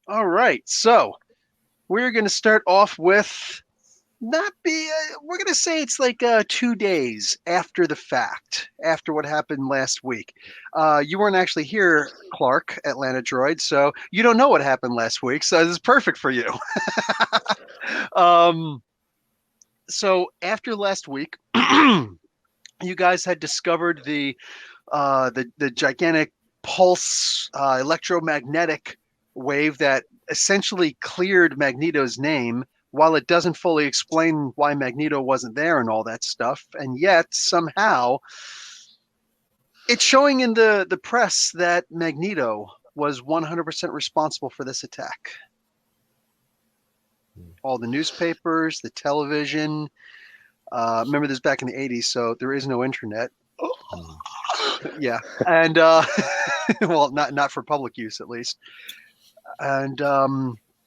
All right, so we're going to start off with we're going to say it's like 2 days after the fact, after what happened last week. You weren't actually here, Clark, Atlanta Droid, so you don't know what happened last week, so this is perfect for you. um, so after last week, you guys had discovered the gigantic pulse electromagnetic wave that essentially cleared Magneto's name, while it doesn't fully explain why Magneto wasn't there and all that stuff. And yet somehow it's showing in the press that Magneto was 100% responsible for this attack. All the newspapers, the television. Remember this back in the 80s, so there is no internet. Yeah, and well, not for public use at least. And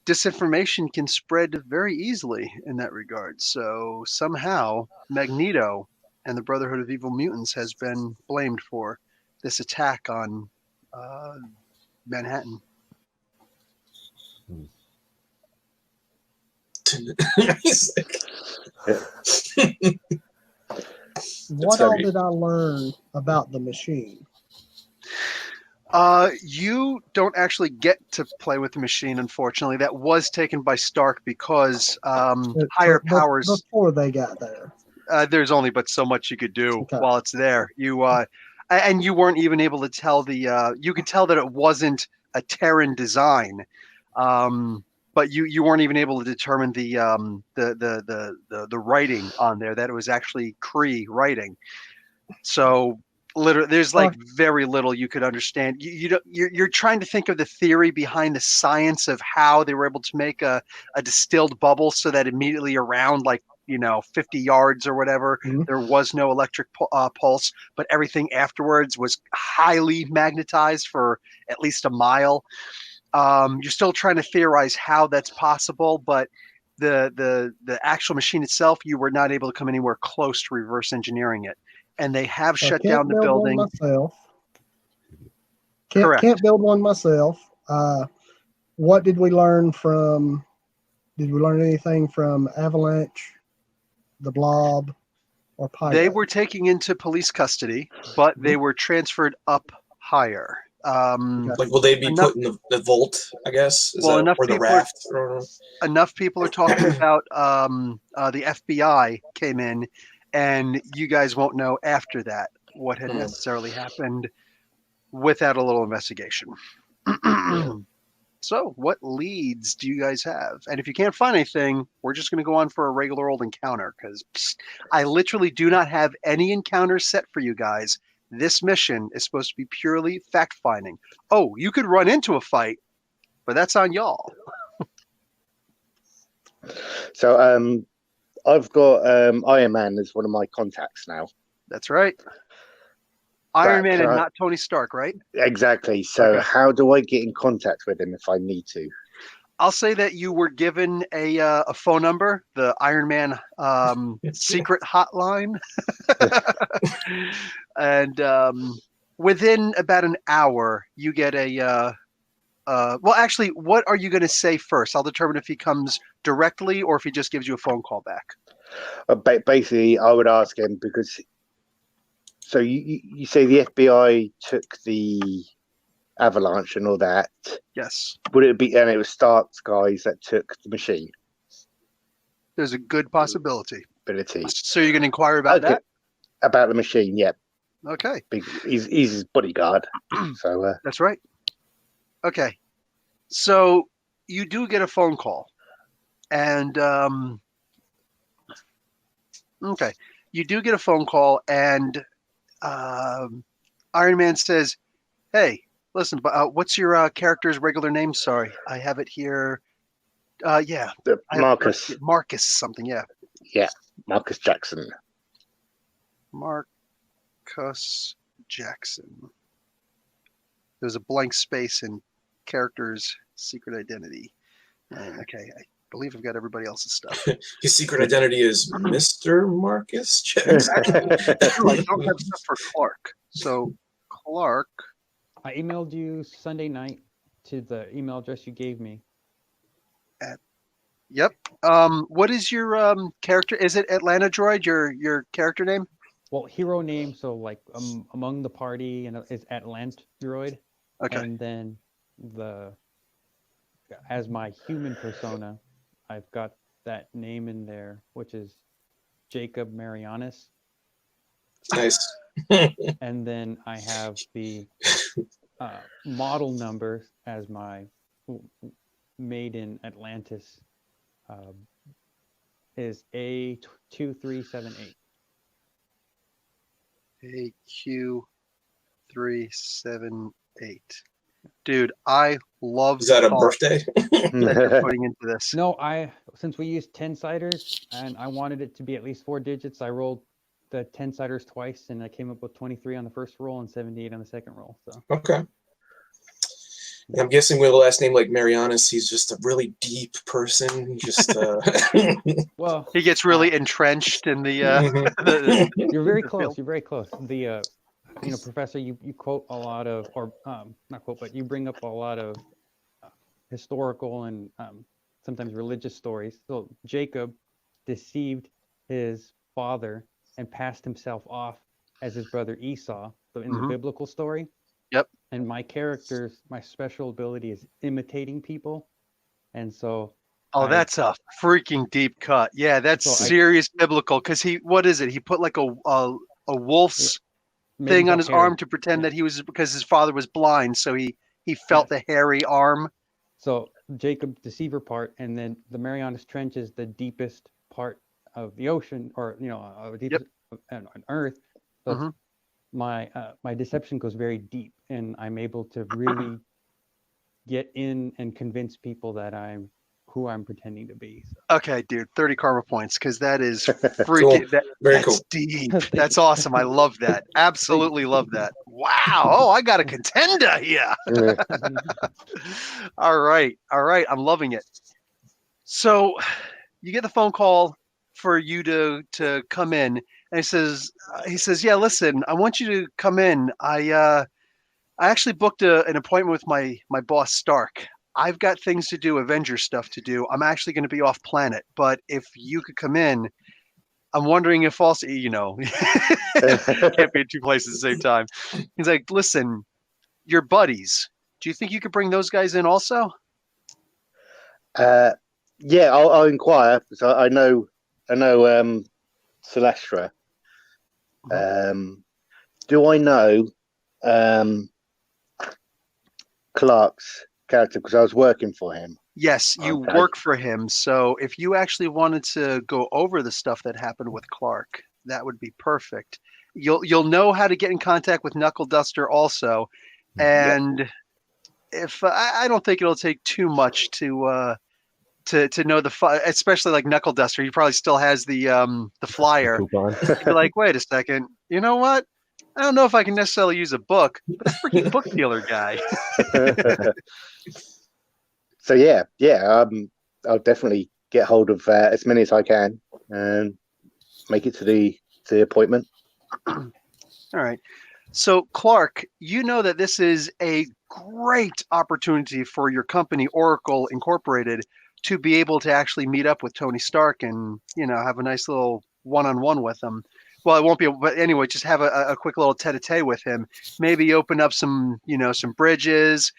disinformation can spread very easily in that regard. So somehow Magneto and the Brotherhood of Evil Mutants has been blamed for this attack on Manhattan. What all did I learn about the machine? You don't actually get to play with the machine, unfortunately. That was taken by Stark because higher powers. Before they got there. There's only but so much you could do while it's there. And you weren't even able to tell you could tell that it wasn't a Terran design, but you weren't even able to determine the writing on there, that it was actually Kree writing. So literally, there's like very little you could understand. You're trying to think of the theory behind the science of how they were able to make a distilled bubble so that immediately around 50 yards or whatever, there was no electric pulse, but everything afterwards was highly magnetized for at least a mile. You're still trying to theorize how that's possible, but the actual machine itself, you were not able to come anywhere close to reverse engineering it. And they have shut down the building. Can't build one myself. What did we learn from? Did we learn anything from Avalanche, the Blob, or Pyro? They were taken into police custody, but they were transferred up higher. Will they be put in the vault, I guess? Or the raft? Enough people are talking about the FBI came in, and you guys won't know after that what had necessarily happened without a little investigation. So what leads do you guys have? And if you can't find anything, we're just going to go on for a regular old encounter, because I literally do not have any encounters set for you guys. This mission is supposed to be purely fact-finding. Oh, you could run into a fight, but that's on y'all. So I've got Iron Man as one of my contacts now. That's right. Iron Man and not Tony Stark, right? Exactly. So how do I get in contact with him if I need to? I'll say that you were given a phone number, the Iron Man secret hotline. And within about an hour, you get well, actually, what are you going to say first? I'll determine if he comes directly or if he just gives you a phone call back. Basically, I would ask him because... So you say the FBI took the Avalanche and all that. Yes. Would it be, and it was Stark's guys that took the machine? There's a good possibility. So you're going to inquire about that? About the machine, yeah. Okay. He's his bodyguard. So that's right. Okay. So you do get a phone call. And okay. You do get a phone call, and Iron Man says, "Hey, listen, what's your character's regular name? Sorry, I have it here. Yeah, Marcus. Marcus something. Yeah. Yeah, Marcus Jackson. Marcus Jackson. There's a blank space in character's secret identity. Okay, I believe I've got everybody else's stuff. His secret identity is Mr. Marcus Jackson. I don't have stuff for Clark. So Clark, I emailed you Sunday night to the email address you gave me. Yep. What is your character? Is it Atlanta Droid? Your character name? Well, hero name. So like among the party, is Atlanta Droid. Okay. And then as my human persona, I've got that name in there, which is Jacob Marianis. Nice. And then I have the model number as my made in Atlantis is A2378. AQ378. Dude, I love Is that the a thought birthday? that you're putting into this. No, since we used 10-siders and I wanted it to be at least 4 digits, I rolled the 10-siders twice and I came up with 23 on the first roll and 78 on the second roll. So Okay. I'm guessing with a last name like Marianis, he's just a really deep person. Just well, he gets really entrenched in the. You're very close. field. You're very close. The Professor, you quote a lot of, or not quote, but you bring up a lot of historical and sometimes religious stories. So Jacob deceived his father and passed himself off as his brother Esau. So in the biblical story. Yep. And my special ability is imitating people. And so. Oh, that's a freaking deep cut. Yeah, that's serious biblical. Because what is it? He put like a wolf's thing on his arm to pretend that he was, because his father was blind. So he felt the hairy arm. So Jacob deceiver part, and then the Marianas Trench is the deepest part of the ocean, or deepest on Earth. So my deception goes very deep, and I'm able to really get in and convince people that I'm who I'm pretending to be. So. Okay, dude, 30 karma points, because that is freaking cool. Very cool. Deep. That's awesome. I love that. Absolutely love that. Wow. Oh, I got a contender here. All right. I'm loving it. So you get the phone call for you to come in, and he says, yeah, listen, I want you to come in. I actually booked an appointment with my boss, Stark. I've got things to do, Avenger stuff to do. I'm actually going to be off planet, but if you could come in, I'm wondering if also, can't be in two places at the same time. He's like, listen, your buddies, do you think you could bring those guys in also? Yeah, I'll inquire, because I know Celestra. Do I know Clark's character, because I was working for him? Yes, you work for him. So if you actually wanted to go over the stuff that happened with Clark, that would be perfect. You'll know how to get in contact with Knuckle Duster also, and if I don't think it'll take too much to know especially like Knuckle Duster. He probably still has the flyer. You'd be like, wait a second, you know what? I don't know if I can necessarily use a book, but a freaking book dealer guy. So I'll definitely get hold of as many as I can and make it to the appointment. All right. So Clark, you know that this is a great opportunity for your company, Oracle Incorporated, to be able to actually meet up with Tony Stark and have a nice little one-on-one with him. Well, it won't be, but anyway, just have a quick little tete-a-tete with him. Maybe open up some bridges,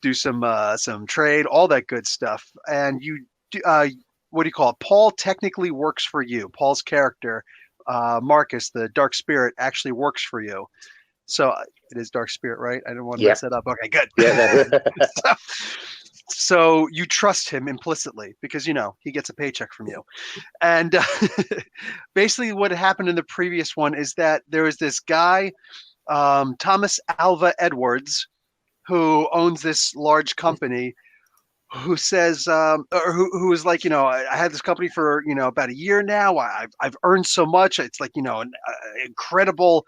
do some trade, all that good stuff. And you, what do you call it? Paul technically works for you. Paul's character, Marcus, the Dark Spirit, actually works for you. So it is Dark Spirit, right? I didn't want to mess that up. Okay, good. Yeah. So you trust him implicitly because he gets a paycheck from you. And basically what happened in the previous one is that there was this guy, Thomas Alva Edwards, who owns this large company, who says, or who is like, I had this company for, about a year now. I've earned so much. It's like, an incredible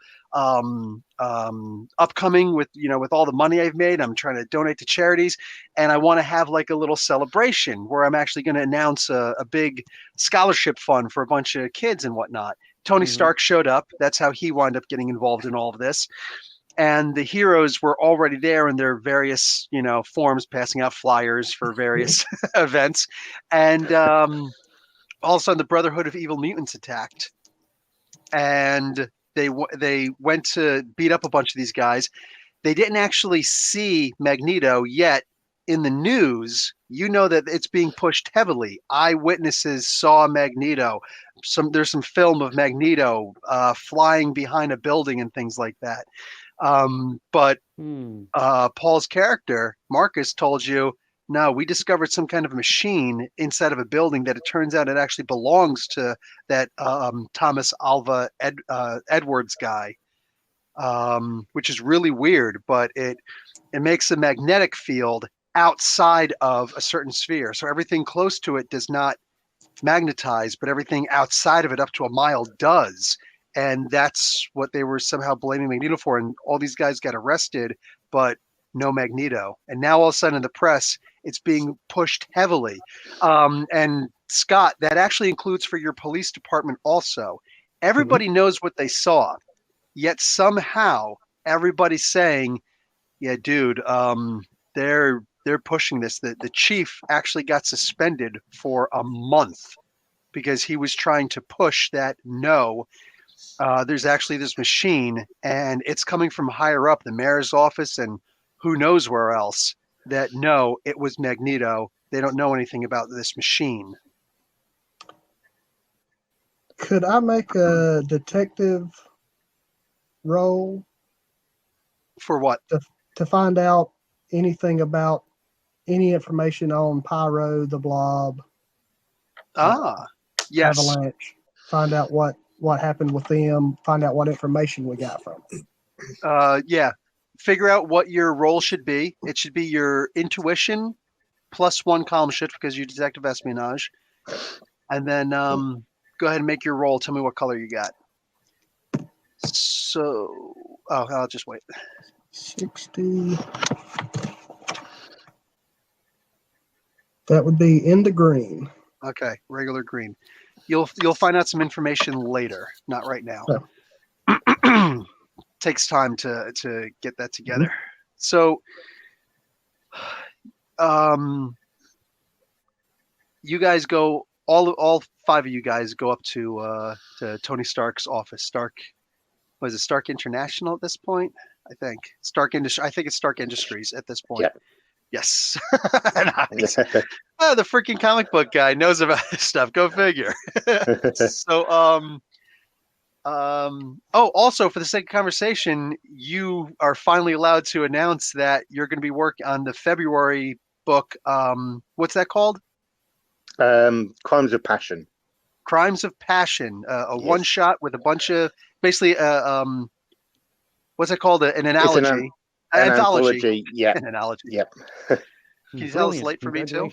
upcoming with, with all the money I've made. I'm trying to donate to charities, and I want to have like a little celebration where I'm actually going to announce a big scholarship fund for a bunch of kids and whatnot. Tony Stark showed up. That's how he wound up getting involved in all of this. and the heroes were already there in their various, forms, passing out flyers for various events. And all of a sudden, the Brotherhood of Evil Mutants attacked, and they went to beat up a bunch of these guys. They didn't actually see Magneto yet. In the news, that it's being pushed heavily. Eyewitnesses saw Magneto. There's some film of Magneto flying behind a building and things like that. But Paul's character, Marcus, told you, no, we discovered some kind of machine inside of a building that it turns out it actually belongs to that Thomas Alva Edwards guy, which is really weird, but it makes a magnetic field outside of a certain sphere. So everything close to it does not magnetize, but everything outside of it up to a mile does. And that's what they were somehow blaming Magneto for. And all these guys got arrested, but no Magneto. And now all of a sudden in the press, it's being pushed heavily. And Scott, that actually includes for your police department also. Everybody knows what they saw, yet somehow everybody's saying, yeah, dude, they're pushing this. The chief actually got suspended for a month because he was trying to push that there's actually this machine, and it's coming from higher up, the mayor's office and who knows where else, that it was Magneto. They don't know anything about this machine. Could I make a detective role? For what? To find out anything about any information on Pyro, the Blob, yes. Avalanche. Find out what happened with them. Find out what information we got from them. Yeah. Figure out what your role should be. It should be your intuition plus 1 column shift because you detective espionage. And then go ahead and make your roll. Tell me what color you got. So, I'll just wait. 60. That would be in the green. Okay, regular green. You'll find out some information later, not right now. Oh. Takes time to get that together. So, you guys go. All 5 of you guys go up to Tony Stark's office. Stark International at this point? I think I think it's Stark Industries at this point. Yeah. Yes. Nice. The freaking comic book guy knows about this stuff. Go figure. So, also for the sake of conversation, you are finally allowed to announce that you're going to be working on the February book. What's that called? Crimes of Passion. Crimes of Passion. Yes. One shot with a bunch of basically. What's it called? An analogy. An anthology. Yeah. An analogy. Yep. Can you tell it's late for me too?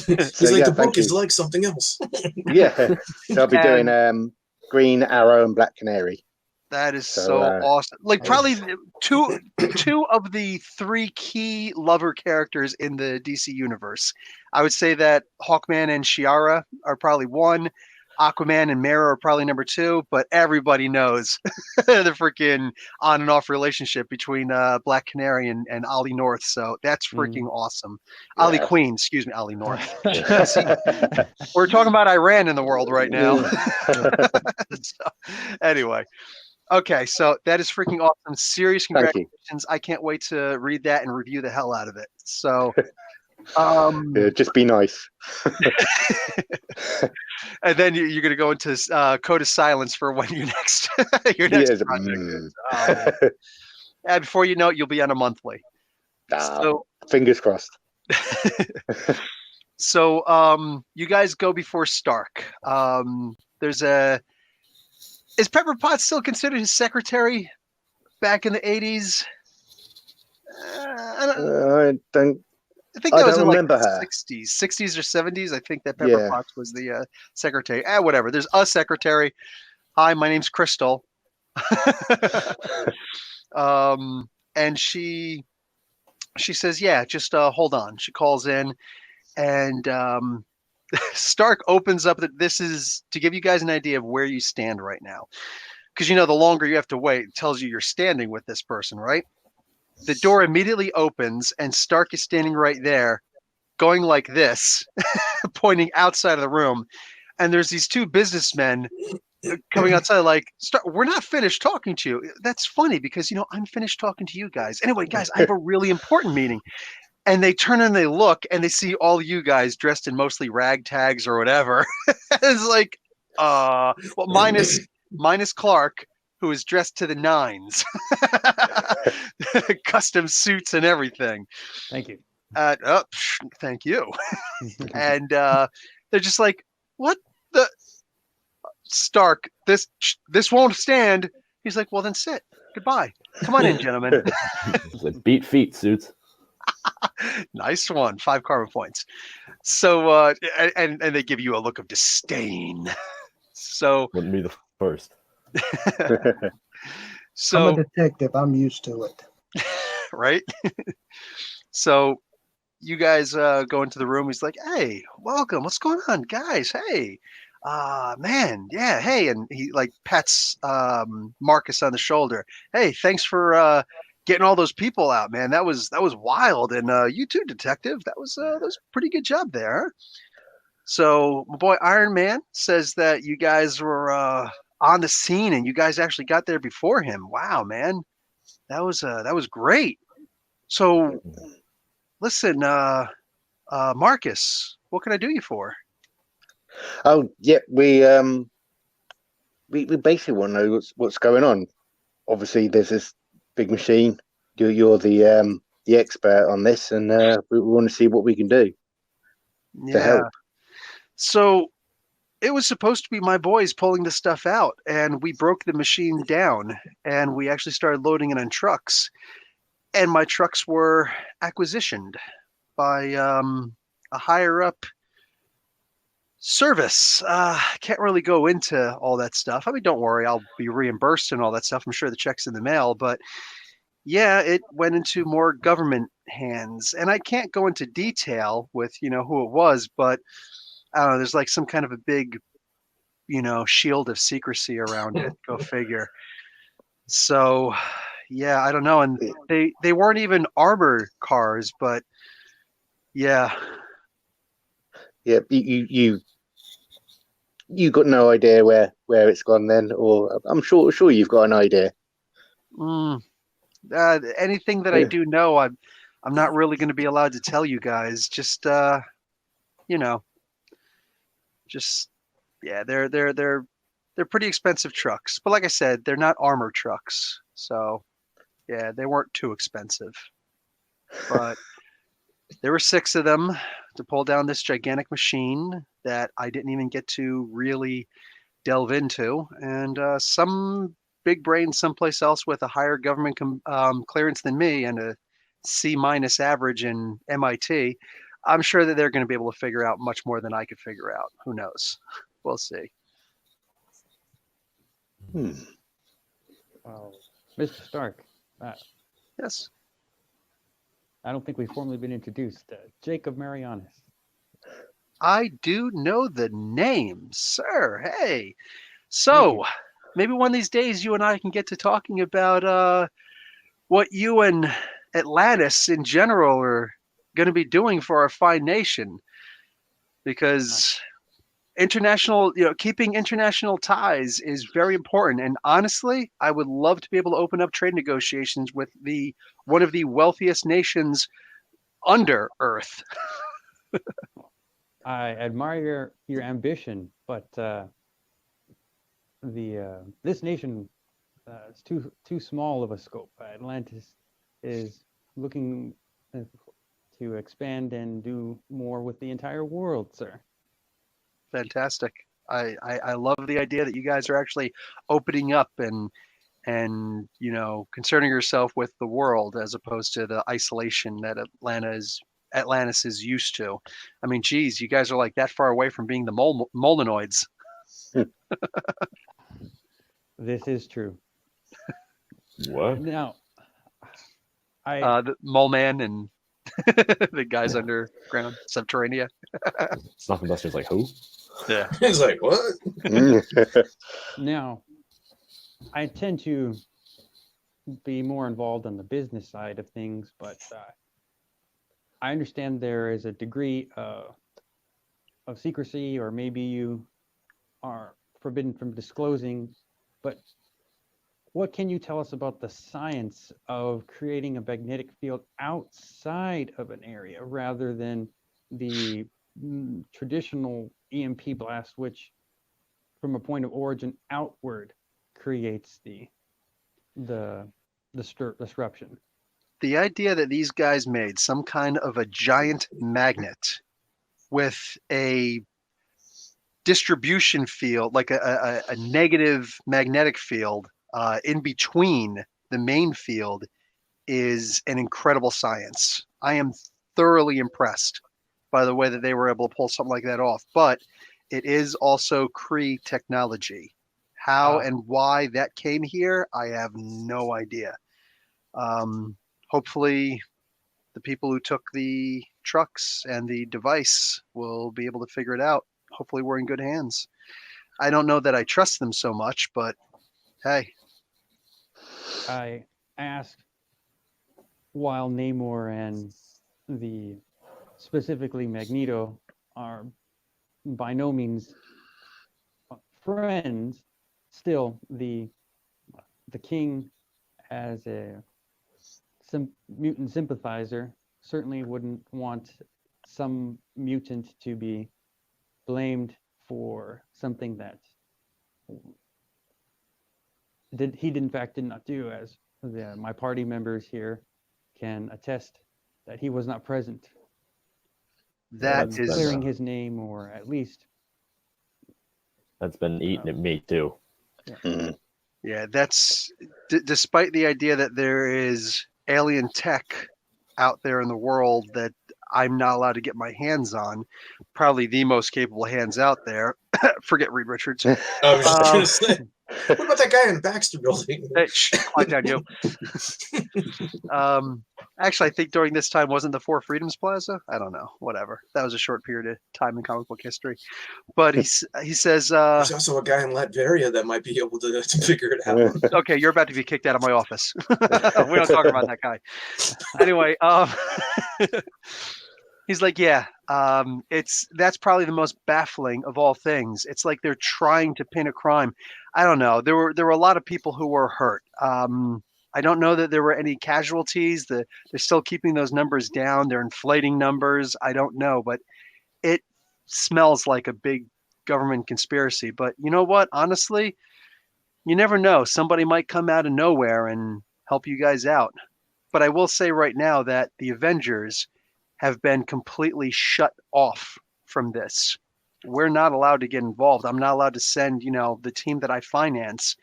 He's like, the book is like something else. Yeah. So I'll be doing Green Arrow and Black Canary. That is so awesome. Like probably two of the 3 key lover characters in the DC universe. I would say that Hawkman and Shiara are probably 1. Aquaman and Mera are probably number 2, but everybody knows the freaking on and off relationship between Black Canary and Ollie North. So that's freaking awesome. Yeah. Ollie Queen, excuse me, Ollie North. We're talking about Iran in the world right now. So, anyway. Okay, so that is freaking awesome. Serious congratulations. I can't wait to read that and review the hell out of it. So just be nice. And then you're going to go into code of silence for when your next project is. And before you know it, you'll be on a monthly. So, fingers crossed. So you guys go before Stark. Is Pepper Potts still considered his secretary back in the 80s? I think that was in like the her. 60s or 70s. I think that Pepper Potts was the secretary. Whatever. There's a secretary. Hi, my name's Crystal. And she says, yeah, just hold on. She calls in, and Stark opens up that this is to give you guys an idea of where you stand right now. because you know the longer you have to wait, it tells you you're standing with this person, right? The door immediately opens, and Stark is standing right there, going like this, pointing outside of the room. And there's these two businessmen coming outside like, we're not finished talking to you. That's funny because, you know, I'm finished talking to you guys. Anyway, guys, I have a really important meeting. And they turn and they look and they see all you guys dressed in mostly ragtags or whatever. It's like, well, minus Clark, who is dressed to the nines, custom suits and everything. Thank you. Thank you. And they're just like, what the Stark? This won't stand. He's like, well, then sit. Goodbye. Come on in, gentlemen. It's like beat feet suits. Nice one. 5 karma points. So and they give you a look of disdain. So Wouldn't be the first. so I'm a detective. I'm used to it. right. So you guys go into the room. He's like, hey, welcome. What's going on, guys? Hey, man, yeah, hey. And he like pats Marcus on the shoulder. Hey, thanks for getting all those people out, man. That was wild. And you too, detective. That was a pretty good job there. So my boy Iron Man says that you guys were on the scene and you guys actually got there before him. Wow, man, that was great. So listen, Marcus, what can I do you for? Oh yeah, we basically want to know what's going on. Obviously, there's this big machine. You're the expert on this, and we want to see what we can do to help. So it was supposed to be my boys pulling the stuff out, and we broke the machine down, and we actually started loading it on trucks. And my trucks were acquisitioned by a higher up service. Can't really go into all that stuff. I mean, don't worry, I'll be reimbursed and all that stuff. I'm sure the check's in the mail, but yeah, it went into more government hands. And I can't go into detail with, you know, who it was, but I don't know, there's like some kind of a big, you know, shield of secrecy around it. Go figure. So yeah, I don't know. And they weren't even armored cars, but yeah. Yeah, you got no idea where it's gone then, or I'm sure you've got an idea. Anything that I do know, I'm not really going to be allowed to tell you guys. Just you know, just yeah, they're pretty expensive trucks. But like I said, they're not armor trucks, so yeah, they weren't too expensive. But there were 6 of them to pull down this gigantic machine that I didn't even get to really delve into, and some big brain someplace else with a higher government clearance than me and a C- average in MIT. I'm sure that they're going to be able to figure out much more than I could figure out. Who knows? We'll see. Mr. Stark. Yes. I don't think we've formally been introduced. Jacob Marianis. I do know the name, sir. Hey. So maybe one of these days you and I can get to talking about what you and Atlantis in general are going to be doing for our fine nation. Because keeping international ties is very important. And honestly, I would love to be able to open up trade negotiations with one of the wealthiest nations under Earth. I admire your ambition, but this nation is too small of a scope. Atlantis is looking to expand and do more with the entire world, sir. Fantastic. I love the idea that you guys are actually opening up and you know, concerning yourself with the world as opposed to the isolation that Atlantis is used to. I mean, geez, you guys are like that far away from being the Molinoids. This is true. What? Now, the Mole Man and the guys underground, Subterranea. Snuffing Buster's like, who? Yeah. He's like, what? now, I tend to be more involved on the business side of things, but I understand there is a degree of secrecy, or maybe you are forbidden from disclosing, but what can you tell us about the science of creating a magnetic field outside of an area rather than the traditional EMP blast, which from a point of origin outward creates the disruption? The idea that these guys made some kind of a giant magnet with a distribution field, like a negative magnetic field in between the main field, is an incredible science. I am thoroughly impressed by the way that they were able to pull something like that off. But it is also Cree technology. How and why that came here, I have no idea. Hopefully, the people who took the trucks and the device will be able to figure it out. Hopefully, we're in good hands. I don't know that I trust them so much, but hey. I asked while Namor and the specifically Magneto are by no means friends, still the king, as a mutant sympathizer, certainly wouldn't want some mutant to be blamed for something that he in fact did not do, as my party members here can attest that he was not present. That That's is clearing his name, or at least That's been eating at me too. yeah, that's despite the idea that there is alien tech out there in the world that I'm not allowed to get my hands on, probably the most capable hands out there. Forget Reed Richards. I was just gonna say, what about that guy in the Baxter Building? Hey, quiet down, you. Actually, I think during this time wasn't the Four Freedoms Plaza. I don't know. Whatever. That was a short period of time in comic book history. But he says. There's also a guy in Latveria that might be able to figure it out. Okay, you're about to be kicked out of my office. We don't talk about that guy. Anyway, he's like, yeah, that's probably the most baffling of all things. It's like they're trying to pin a crime. I don't know. There were a lot of people who were hurt. I don't know that there were any casualties. They're still keeping those numbers down. They're inflating numbers. I don't know, but it smells like a big government conspiracy. But you know what? Honestly, you never know. Somebody might come out of nowhere and help you guys out. But I will say right now that the Avengers have been completely shut off from this. We're not allowed to get involved. I'm not allowed to send, the team that I finance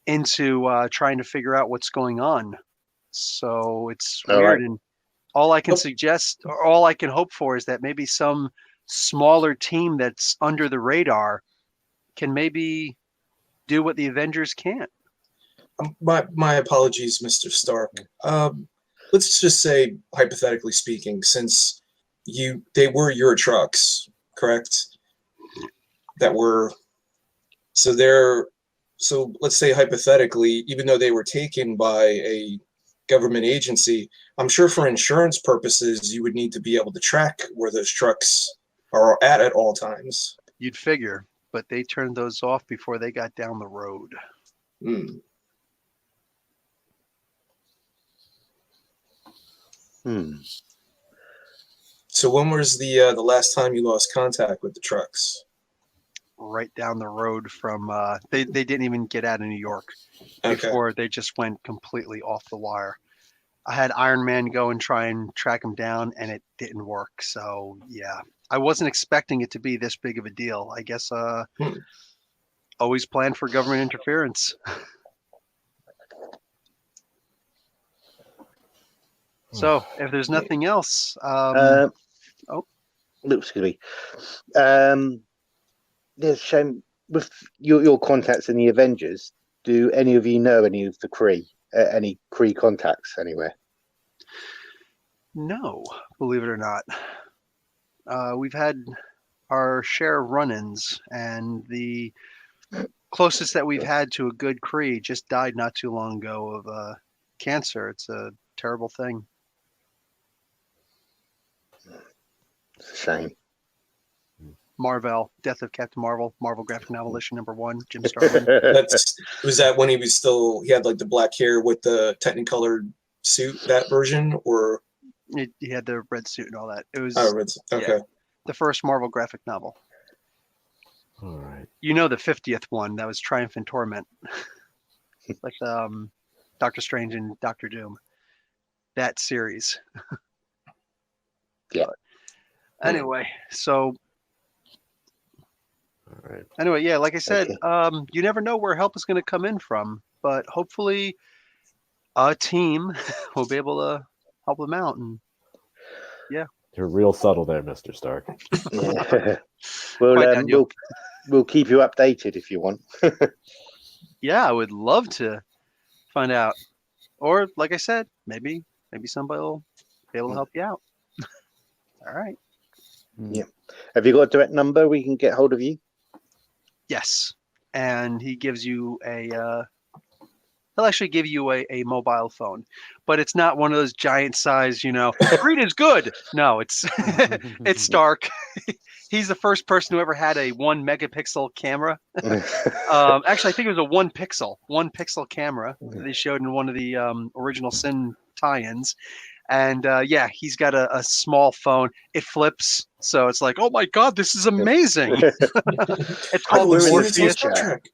into trying to figure out what's going on. So it's All weird. right. And all I can suggest, or all I can hope for, is that maybe some smaller team that's under the radar can maybe do what the Avengers can't. My apologies, Mr. Stark. Let's just say, hypothetically speaking, since they were your trucks, correct? So let's say hypothetically, even though they were taken by a government agency, I'm sure for insurance purposes, you would need to be able to track where those trucks are at all times. You'd figure, but they turned those off before they got down the road. So when was the last time you lost contact with the trucks? Right down the road from they didn't even get out of New York Okay. before they just went completely off the wire. I had Iron Man go and try and track them down, and it didn't work. So yeah, I wasn't expecting it to be this big of a deal. I guess always plan for government interference. So if there's nothing else, excuse me. There's shame with your contacts in the Avengers. Do any of you know any of the Kree? Any Kree contacts anywhere? no, believe it or not. We've had our share of run-ins, and the closest that we've had to a good Cree just died not too long ago of cancer. It's a terrible thing. It's a shame. Marvel, Death of Captain Marvel, Marvel graphic novel issue #1, Jim Starlin. Was that when he had like the black hair with the Technicolor suit, that version, or He had the red suit and all that. It was okay. the first Marvel graphic novel. All right. You know the 50th one, that was Triumph and Torment. Like Doctor Strange and Doctor Doom. That series. Yeah. Anyway, so All right. anyway, yeah, like I said, Okay. you never know where help is going to come in from, but hopefully a team will be able to help them out. And You're real subtle there, Mr. Stark. Yeah. Well, Quite Daniel. we'll keep you updated if you want. yeah, I would love to find out. Or like I said, maybe somebody will be able to help you out. All right. Yeah. Have you got a direct number we can get hold of you? Yes. And he gives you he'll actually give you a mobile phone, but it's not one of those giant size, green is good. No, it's it's Stark. He's the first person who ever had a 1 megapixel camera. Actually, I think it was a 1 pixel camera that they showed in one of the original Sin tie-ins. And yeah, he's got a small phone. It flips, so it's like, oh my god, this is amazing. It's called We're in the Morpheus. Star Trek.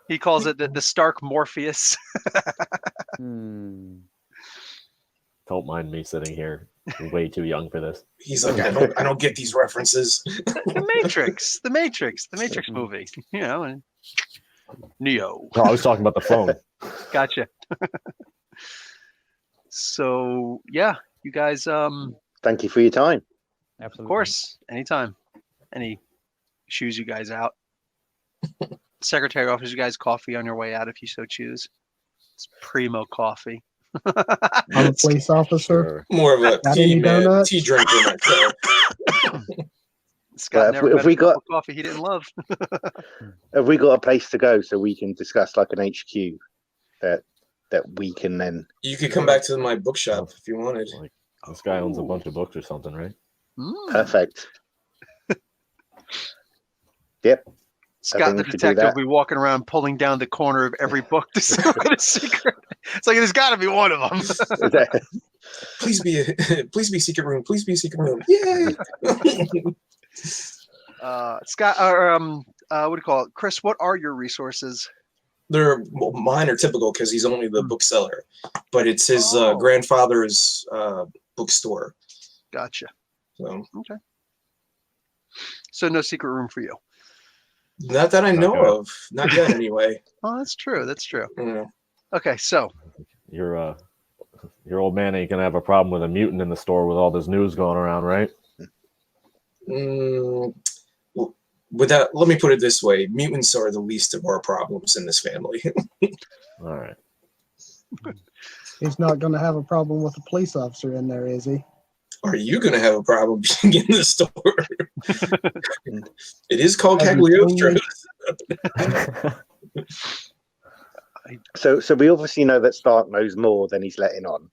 He calls it the Stark Morpheus. Don't mind me sitting here. I'm way too young for this. He's like, I don't get these references. The Matrix movie. And Neo. No, I was talking about the phone. Gotcha. So yeah, you guys. Thank you for your time. Absolutely. Of course, anytime. Any shoes you guys out. Secretary offers you guys coffee on your way out if you so choose. It's primo coffee. I'm a police officer. Sure. More of a Got tea any man, donuts? tea drinker myself. Scott Well, never if met we a cup got- of coffee he didn't love. Have we got a place to go so we can discuss like an HQ that we can then? You could come back to my bookshop if you wanted. Like, this guy owns a Ooh. bunch of books or something, right? Perfect. Yep. Scott think the we should do detective that. will be walking around pulling down the corner of every book to see what a secret. It's like there's got to be one of them. Please be secret room. Please be secret room. Yay! Scott, or what do you call it, Chris? What are your resources? Mine are typical because he's only the bookseller, but it's his Oh. grandfather's bookstore. Gotcha. So Okay. So no secret room for you. not that I know Okay. of, not yet anyway. Oh, that's true. That's true. Yeah. Okay, so Your old man ain't gonna have a problem with a mutant in the store with all this news going around, right? Let me put it this way: mutants are the least of our problems in this family. All right. He's not going to have a problem with a police officer in there, is he? Are you going to have a problem being in the store? It is called Having Cagliostro. So we obviously know that Stark knows more than he's letting on.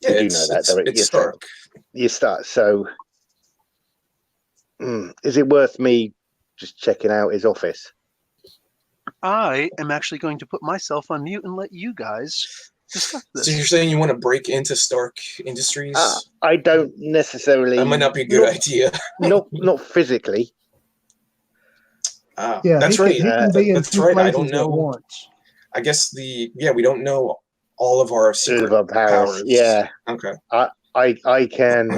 Yeah, You do it's, know that, don't you? it's Yes, Stark. You start. So, is it worth me just checking out his office? I am actually going to put myself on mute and let you guys discuss this. So you're saying you want to break into Stark Industries? I don't necessarily. That might not be a good idea. Not physically. Yeah, That's he right. can be in That's two right. I places don't know. at once. I guess we don't know all of our secret Of our powers. Yeah, Okay. I can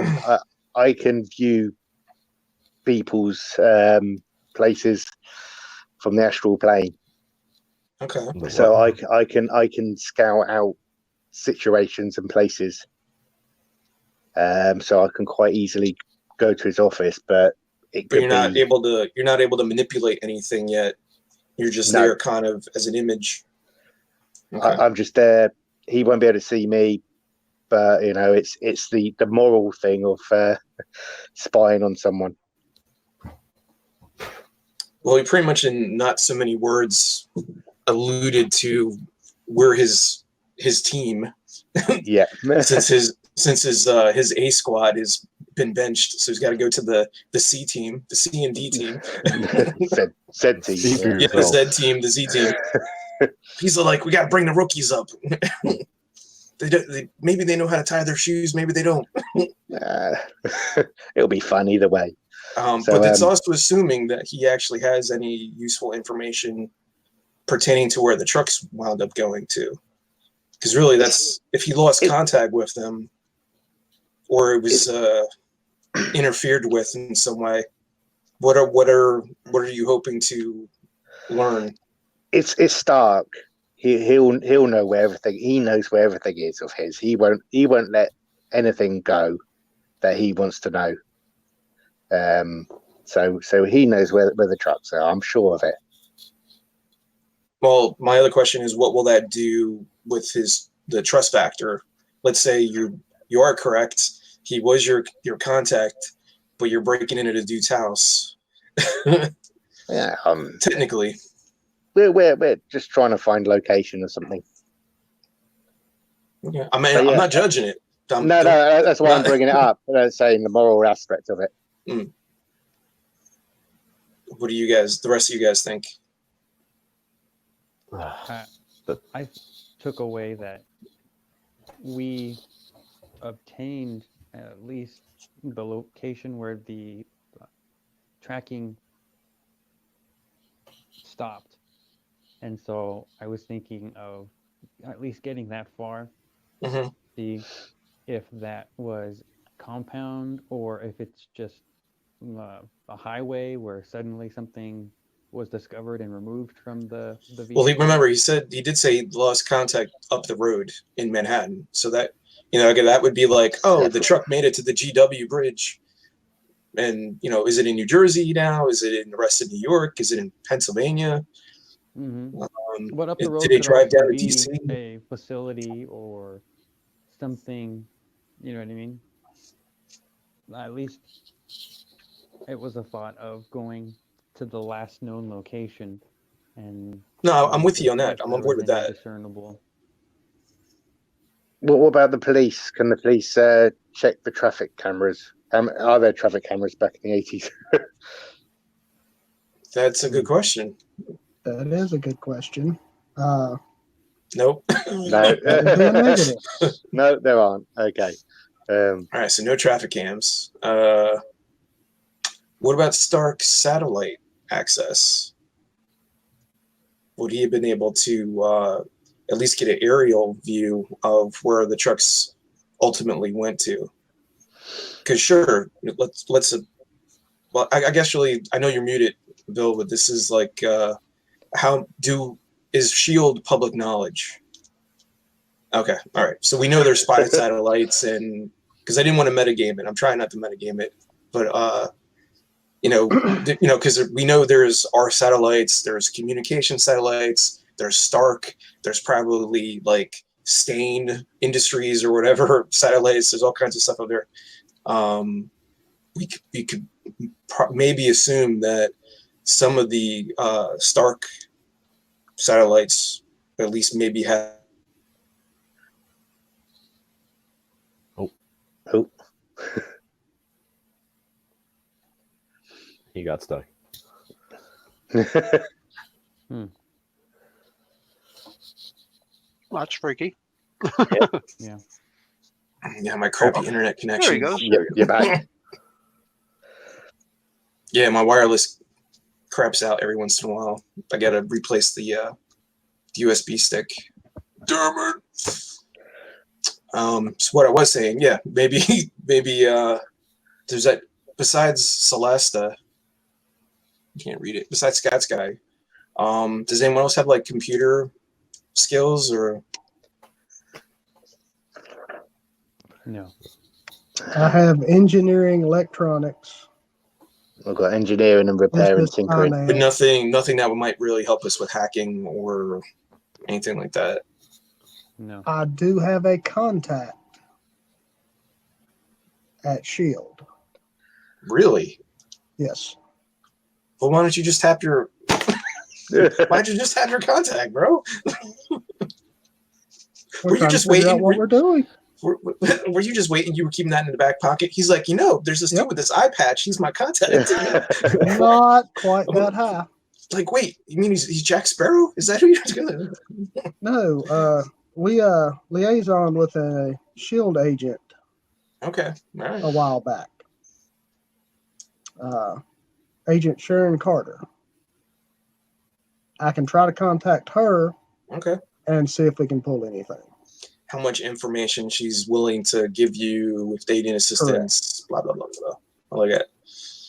I can view people's places from the astral plane. Okay. So I can scout out situations and places. So I can quite easily go to his office, but you're not able to manipulate anything yet. You're just No. there kind of as an image. Okay. I'm just there. He won't be able to see me, but it's the moral thing of spying on someone. Well, he pretty much in not so many words alluded to where his team Yeah. since his A squad has been benched, so he's got to go to the C team, the C and D team. Said team. Speak for Yeah, the yourself. Z team, the Z team. He's like, we got to bring the rookies up. Maybe they know how to tie their shoes, maybe they don't. It'll be fun either way. But it's also assuming that he actually has any useful information pertaining to where the trucks wound up going to. Because really, that's if he lost contact with them, or it was interfered with in some way. What are you hoping to learn? It's Stark. He'll know where everything. He knows where everything is of his. He won't let anything go that he wants to know. So he knows where the trucks are. I'm sure of it. Well, my other question is, what will that do with the trust factor? Let's say you are correct. He was your contact, but you're breaking into the dude's house. Yeah. Technically, we're just trying to find location or something. yeah. I mean, I'm not judging it. No, that's why I'm bringing it up. Saying the moral aspect of it. Mm. What do the rest of you guys think? I took away that we obtained at least the location where the tracking stopped. And so I was thinking of at least getting that far, see if that was compound or if it's just a highway where suddenly something was discovered and removed from the vehicle. Well, remember he did say he lost contact up the road in Manhattan. So that again, that would be like, oh, the truck made it to the GW bridge. And is it in New Jersey now? Is it in the rest of New York? Is it in Pennsylvania? Mm-hmm. But up the road did they could drive also down to be DC? a facility or something. You know what I mean? At least it was a thought of going to the last known location. And no, I'm with you on that. I'm on board with that. Discernible. What about the police? Can the police check the traffic cameras? Are there traffic cameras back in the 80s? That's a good question. That is a good question. Nope. No. No, there aren't. Okay. All right, so no traffic cams. What about Stark's satellite access? Would he have been able to at least get an aerial view of where the trucks ultimately went to? Because sure, let's. Well, I guess really, I know you're muted, Bill, but this is like, is SHIELD public knowledge? Okay, all right. So we know there's spy satellites, and because I didn't want to metagame it, I'm trying not to metagame it, but because we know there's our satellites, there's communication satellites, there's Stark, there's probably like Stain Industries or whatever satellites. There's all kinds of stuff up there. We could maybe assume that some of the Stark satellites at least maybe have. Oh. He got stuck. That's freaky. Yeah. Yeah, my crappy internet connection. There he goes. You're back. Yeah, my wireless craps out every once in a while. I gotta replace the USB stick. Damn it! So what I was saying, yeah, maybe there's that besides Celesta. I can't read it. Besides Scott's guy, does anyone else have like computer skills or? No. I have engineering electronics. We've got engineering and repair and Business tinkering. finance. But nothing that might really help us with hacking or anything like that. No. I do have a contact at SHIELD. Really? Yes. Well, why don't you just tap your? Why don't you just tap your contact, bro? We're trying to figure out what we're doing. Were you just waiting? You were keeping that in the back pocket. He's like, there's this dude with this eye patch. He's my contact. Not quite that high. Like, wait, you mean he's Jack Sparrow? Is that who you're gonna? No, we liaisoned with a shield agent. Okay, all right. A while back. Agent Sharon Carter. I can try to contact her. Okay. And see if we can pull anything. How much information she's willing to give you with dating assistance, blah, blah, blah, blah. I like that.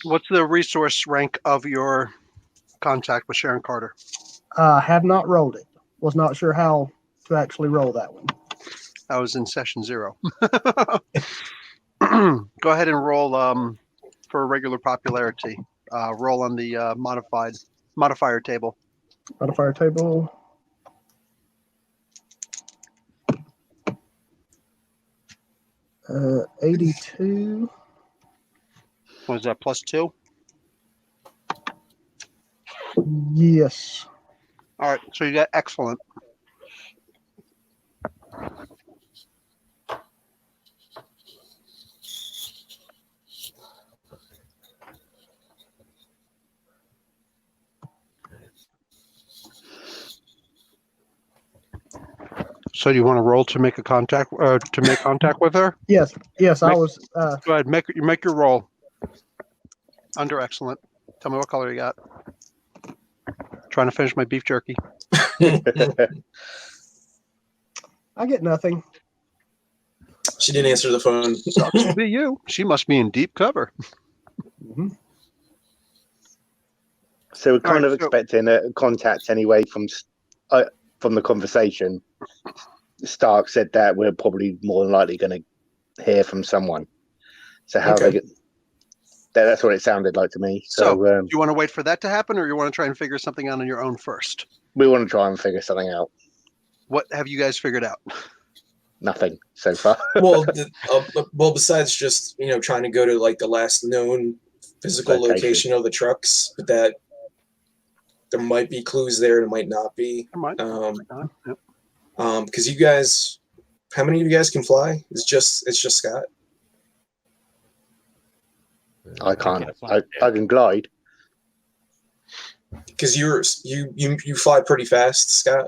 What's the resource rank of your contact with Sharon Carter? Have not rolled it. Was not sure how to actually roll that one. I was in session 0. Go ahead and roll for a regular popularity. Roll on the modifier table. Modifier table. Uh, 82. Was that +2? Yes. All right, so you got excellent. So do you want to roll to make a contact with her? Yes. I was. Go ahead, make your roll. Under excellent. Tell me what color you got. Trying to finish my beef jerky. I get nothing. She didn't answer the phone. Sucks to be you. She must be in deep cover. Mm-hmm. So we're kind of expecting a contact anyway from the conversation. Stark said that we're probably more than likely going to hear from someone. So how they get that's what it sounded like to me. So do you want to wait for that to happen, or you want to try and figure something out on your own first? We want to try and figure something out. What have you guys figured out? Nothing so far. Well, besides just trying to go to like the last known physical location of the trucks, but that there might be clues there, there might not be. There might. Yep. Because you guys, how many of you guys can fly? It's just Scott. I can't. I can glide. Because you fly pretty fast, Scott.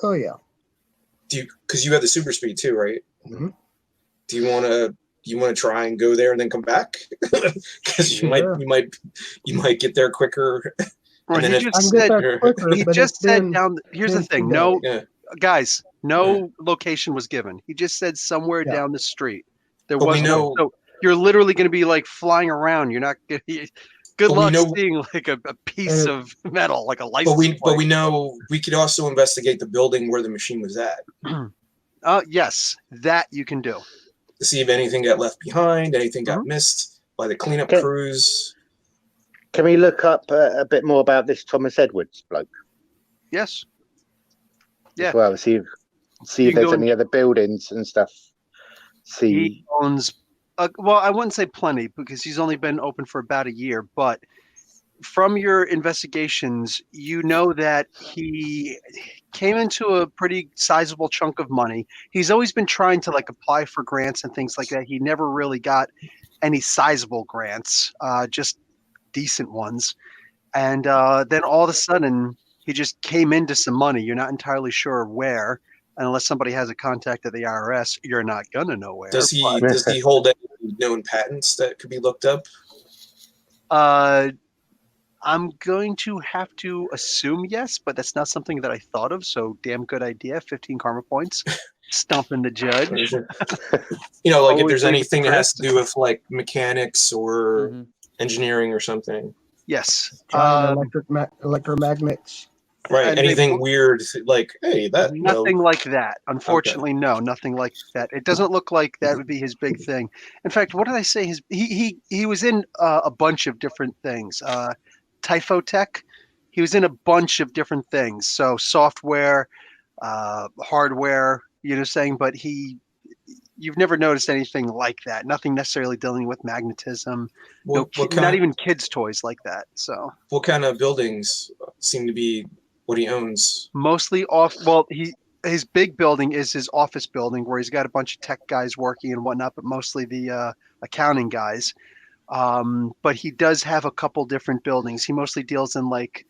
Oh yeah. Because you have the super speed too, right? Mm-hmm. Do you want to try and go there and then come back? Because you might get there quicker. Right, and then he just said down. Here's the thing. No, guys, no location was given. He just said somewhere down the street. There was no. So you're literally going to be like flying around. You're not going to. Good luck seeing like a piece of metal, like a license plate. But we know we could also investigate the building where the machine was at. Yes, that you can do. To see if anything got left behind, anything got missed by the cleanup crews. Can we look up a bit more about this Thomas Edwards bloke? Yes. Yeah. As well, see if there's any other buildings and stuff. He owns. Well, I wouldn't say plenty because he's only been open for about a year, but from your investigations, you know that he came into a pretty sizable chunk of money. He's always been trying to like apply for grants and things like that. He never really got any sizable grants, just decent ones. And then all of a sudden he just came into some money. You're not entirely sure where. And unless somebody has a contact at the IRS, you're not gonna know where. Does he hold any known patents that could be looked up? I'm going to have to assume yes, but that's not something that I thought of. So damn good idea. 15 karma points. Stumping the judge. Like if there's anything that has to do with like mechanics or engineering or something. Yes. Electromagnets. Right. Anything weird like, hey, that nothing like that. Unfortunately, no, nothing like that. It doesn't look like that would be his big thing. In fact, what did I say? He was in a bunch of different things. Typhotech. He was in a bunch of different things. So software, hardware, but you've never noticed anything like that. Nothing necessarily dealing with magnetism. No, What not kind? even kids' toys like that. So What kind of buildings seem to be what he owns? mostly off. Well, his big building is his office building where he's got a bunch of tech guys working and whatnot, but mostly the accounting guys. But he does have a couple different buildings. He mostly deals in like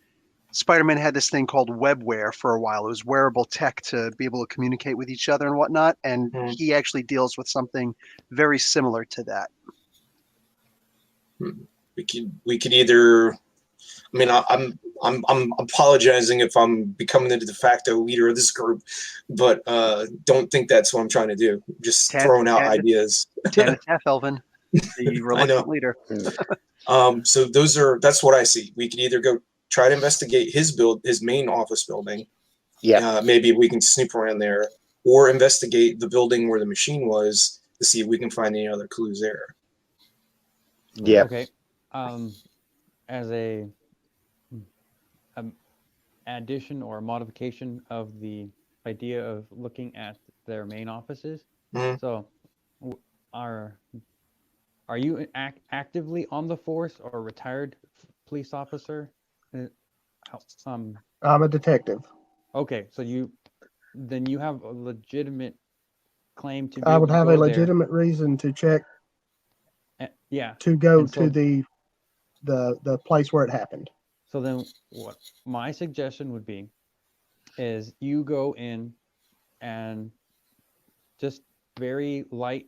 Spider-Man had this thing called webware for a while. It was wearable tech to be able to communicate with each other and whatnot. And Hmm. he actually deals with something very similar to that. We could either. I mean, I'm apologizing if I'm becoming the de facto leader of this group, but don't think that's what I'm trying to do. Just throwing out ideas. Tanith Elvin, the I reluctant know. leader. So that's what I see. We could either go try to investigate his main office building. Yeah. Maybe we can snoop around there, or investigate the building where the machine was to see if we can find any other clues there. Yeah. Okay. As a addition or modification of the idea of looking at their main offices. Mhm. So, are you actively on the force or a retired police officer? I'm a detective. Okay, so you have a legitimate claim to be I able would to have go a there. legitimate reason to check Yeah. to go And so- to the place where it happened. So then what my suggestion would be is you go in and just very light,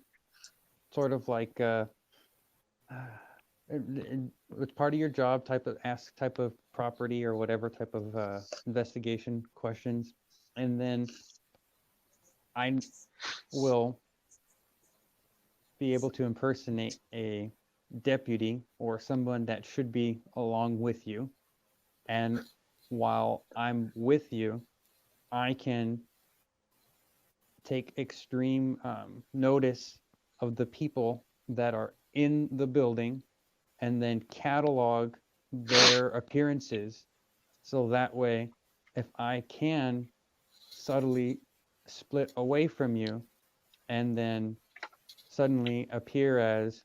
sort of like it's part of your job type of property or whatever type of investigation questions. And then I will be able to impersonate a deputy or someone that should be along with you. And while I'm with you, I can take extreme notice of the people that are in the building and then catalog their appearances. So that way, if I can subtly split away from you and then suddenly appear as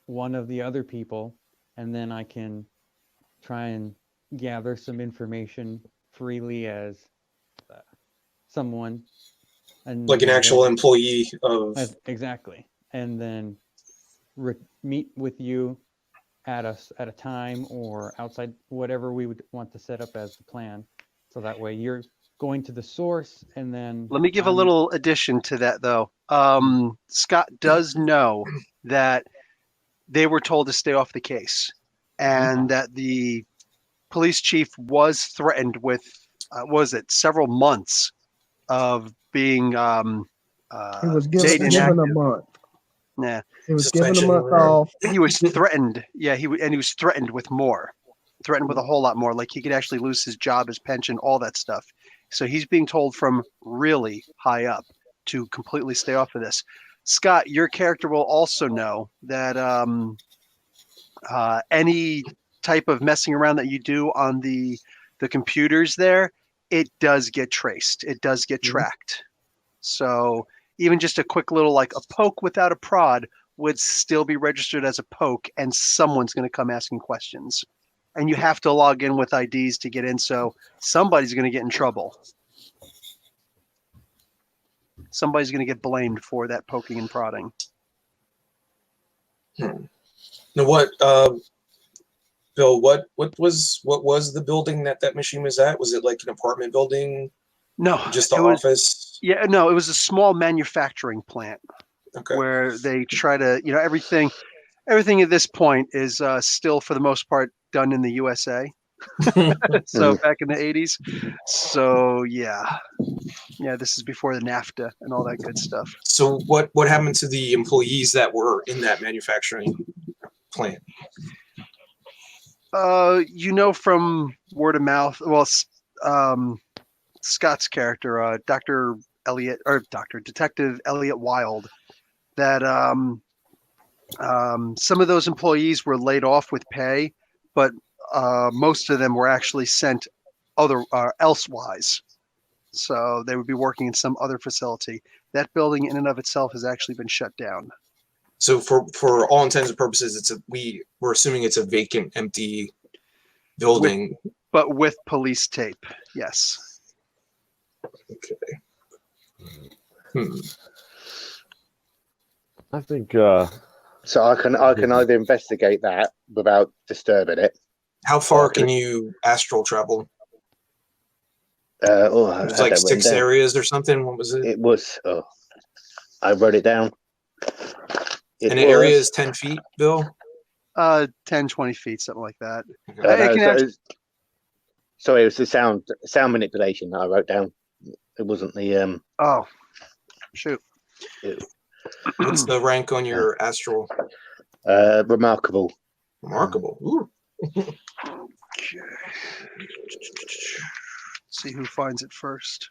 one of the other people, and then I can try and gather some information freely as someone, and Like an actual then, employee of. exactly, and then meet with you at a time or outside, whatever we would want to set up as the plan. So that way you're going to the source, and then Let me give a little addition to that, though. Scott does know that they were told to stay off the case, and that the police chief was threatened with, several months of being He was made given a inactive. month. Nah, He was given a Suspension month or- off. he was threatened. Yeah, he was threatened with more, threatened with a whole lot more. Like he could actually lose his job, his pension, all that stuff. So he's being told from really high up to completely stay off of this. Scott, your character will also know that any type of messing around that you do on the computers there, it does get traced. It does get tracked. So even just a quick little like a poke without a prod would still be registered as a poke, and someone's going to come asking questions. And you have to log in with IDs to get in, so somebody's going to get in trouble. Somebody's going to get blamed for that poking and prodding. Now, Bill? What was the building that machine was at? Was it like an apartment building? No, Just the it was, office? yeah, no, it was a small manufacturing plant Okay. where they try to, everything at this point is still for the most part done in the USA. So back in the 80s. So yeah, this is before the NAFTA and all that good stuff. So what happened to the employees that were in that manufacturing plant? From word of mouth, well, Scott's character, Dr. Elliot, or Detective Elliot Wilde, that some of those employees were laid off with pay, but most of them were actually sent elsewise. So they would be working in some other facility. That building in and of itself has actually been shut down. So for all intents and purposes, we're assuming it's a vacant, empty building. But with police tape, yes. Okay. I think So I can either investigate that without disturbing it. How far can you astral travel? I It was had like that 6 written down. areas or something. What was it? It was. I wrote it down. An area is 10 feet, Bill? 10, 20 feet, something like that. Sorry, it was the sound manipulation that I wrote down. It wasn't the Oh, shoot. What's the rank on your astral? remarkable. Remarkable. Ooh. Okay. See who finds it first.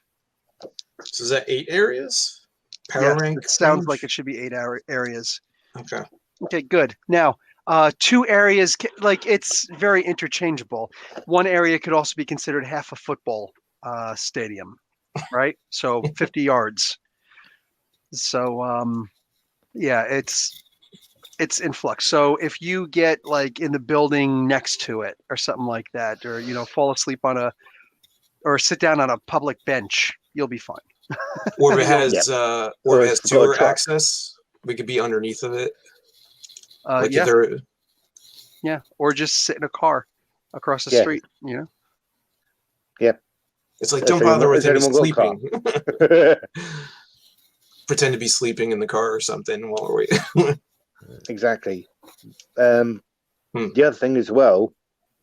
So is that 8 areas? Power Yes, rank? it sounds range? like it should be 8 areas. Okay. Okay, good. Now, 2 areas, like it's very interchangeable. One area could also be considered half a football stadium, right? So 50 yards. So, yeah, it's in flux. So if you get like in the building next to it or something like that, or fall asleep or sit down on a public bench, you'll be fine. Or if it has sewer truck. access, we could be underneath of it. Like Yeah, if there, yeah, or just sit in a car across the Yeah. street. it's like Has don't bother with him. anyone He's got a car? sleeping. Pretend to be sleeping in the car or something while we're waiting. Exactly. The other thing as well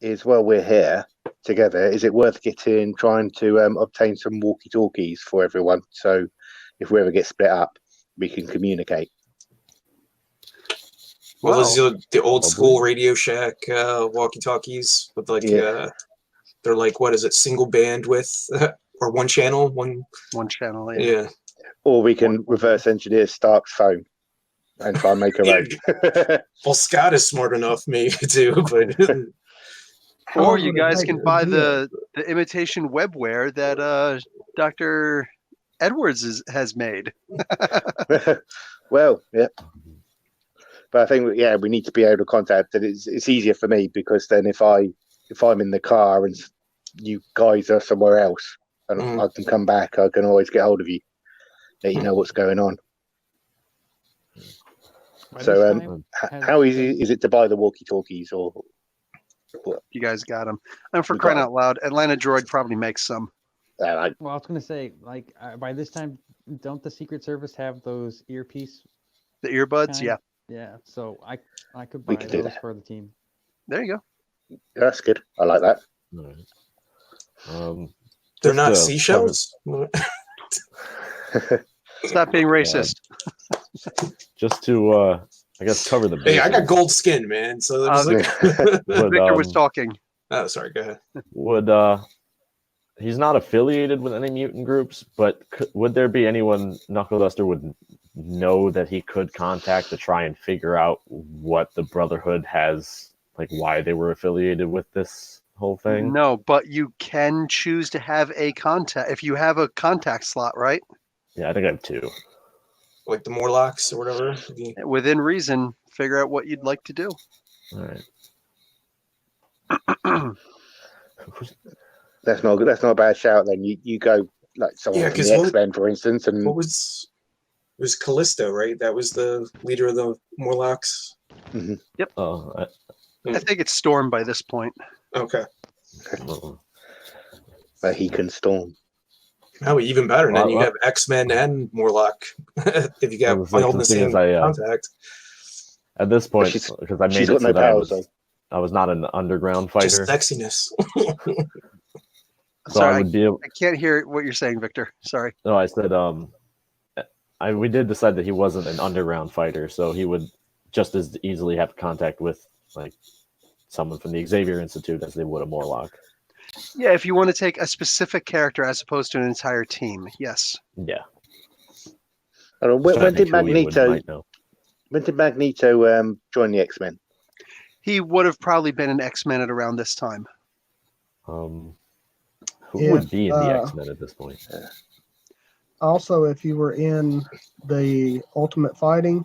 is, while we're here together, is it worth trying to obtain some walkie-talkies for everyone? So if we ever get split up, we can communicate. Well, those are the old Probably. school Radio Shack walkie-talkies with like they're like, what is it, single bandwidth or one channel, one channel. yeah. Or we can reverse engineer Stark's phone and try and make a road. Well, Scott is smart enough, maybe too, but Or you guys can buy the imitation webware that Dr. Edwards has made. Well, yeah. But I think we need to be able to contact it. It's easier for me because then if I'm in the car and you guys are somewhere else and I can come back, I can always get hold of you, let you know what's going on. So how easy is it to buy the walkie-talkies, or what? You guys got them. And for crying out loud, Atlanta Droid probably makes some. Well, I was gonna say, like, by this time, don't the Secret Service have those earpiece? The earbuds, kind? yeah. Yeah, so I could buy could do those that. for the team. There you go. That's good. I like that. All right. they're Just not to seashells. Stop being racist. Just to, I guess, cover the bases. Hey, I got gold skin, man. So there's Victor was talking. oh, sorry. Go ahead. Would he's not affiliated with any mutant groups, but would there be anyone Knuckleduster would know that he could contact to try and figure out what the Brotherhood has, like why they were affiliated with this whole thing? No, but you can choose to have a contact if you have a contact slot, right? Yeah, I think I have 2. Like the Morlocks or whatever. Within reason, figure out what you'd like to do. All right. That's not a bad shout. Then you go like someone from the X-Men, for instance, and it was Callisto, right? That was the leader of the Morlocks. Mm-hmm. Yep. Oh, I think it's Storm by this point. Okay. but he can storm. Oh, even better. Well, then you have X-Men and Morlock if you got one on the same contact. At this point, because I made it so that I was not an underground fighter. Just sexiness. So I would be able. I can't hear what you're saying, Victor. Sorry. No, I said we did decide that he wasn't an underground fighter, so he would just as easily have contact with like someone from the Xavier Institute as they would a Morlock. Yeah, if you want to take a specific character as opposed to an entire team, yes. Yeah. When did Magneto? When did Magneto join the X-Men? He would have probably been an X-Men at around this time. Who would be in the X-Men at this point? Also, if you were in the Ultimate Fighting,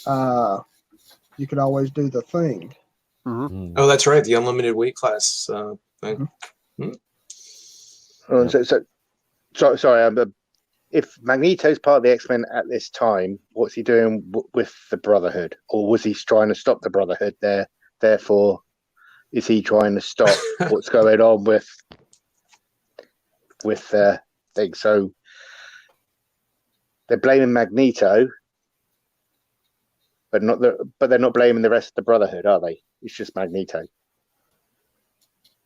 you could always do the thing. Mhm. Oh, that's right. The unlimited weight class thing. Oh, sorry. If Magneto's part of the X-Men at this time, what's he doing with the Brotherhood? Or was he trying to stop the Brotherhood there? Therefore, is he trying to stop what's going on with things? So they're blaming Magneto, but they're not blaming the rest of the Brotherhood, are they? It's just Magneto.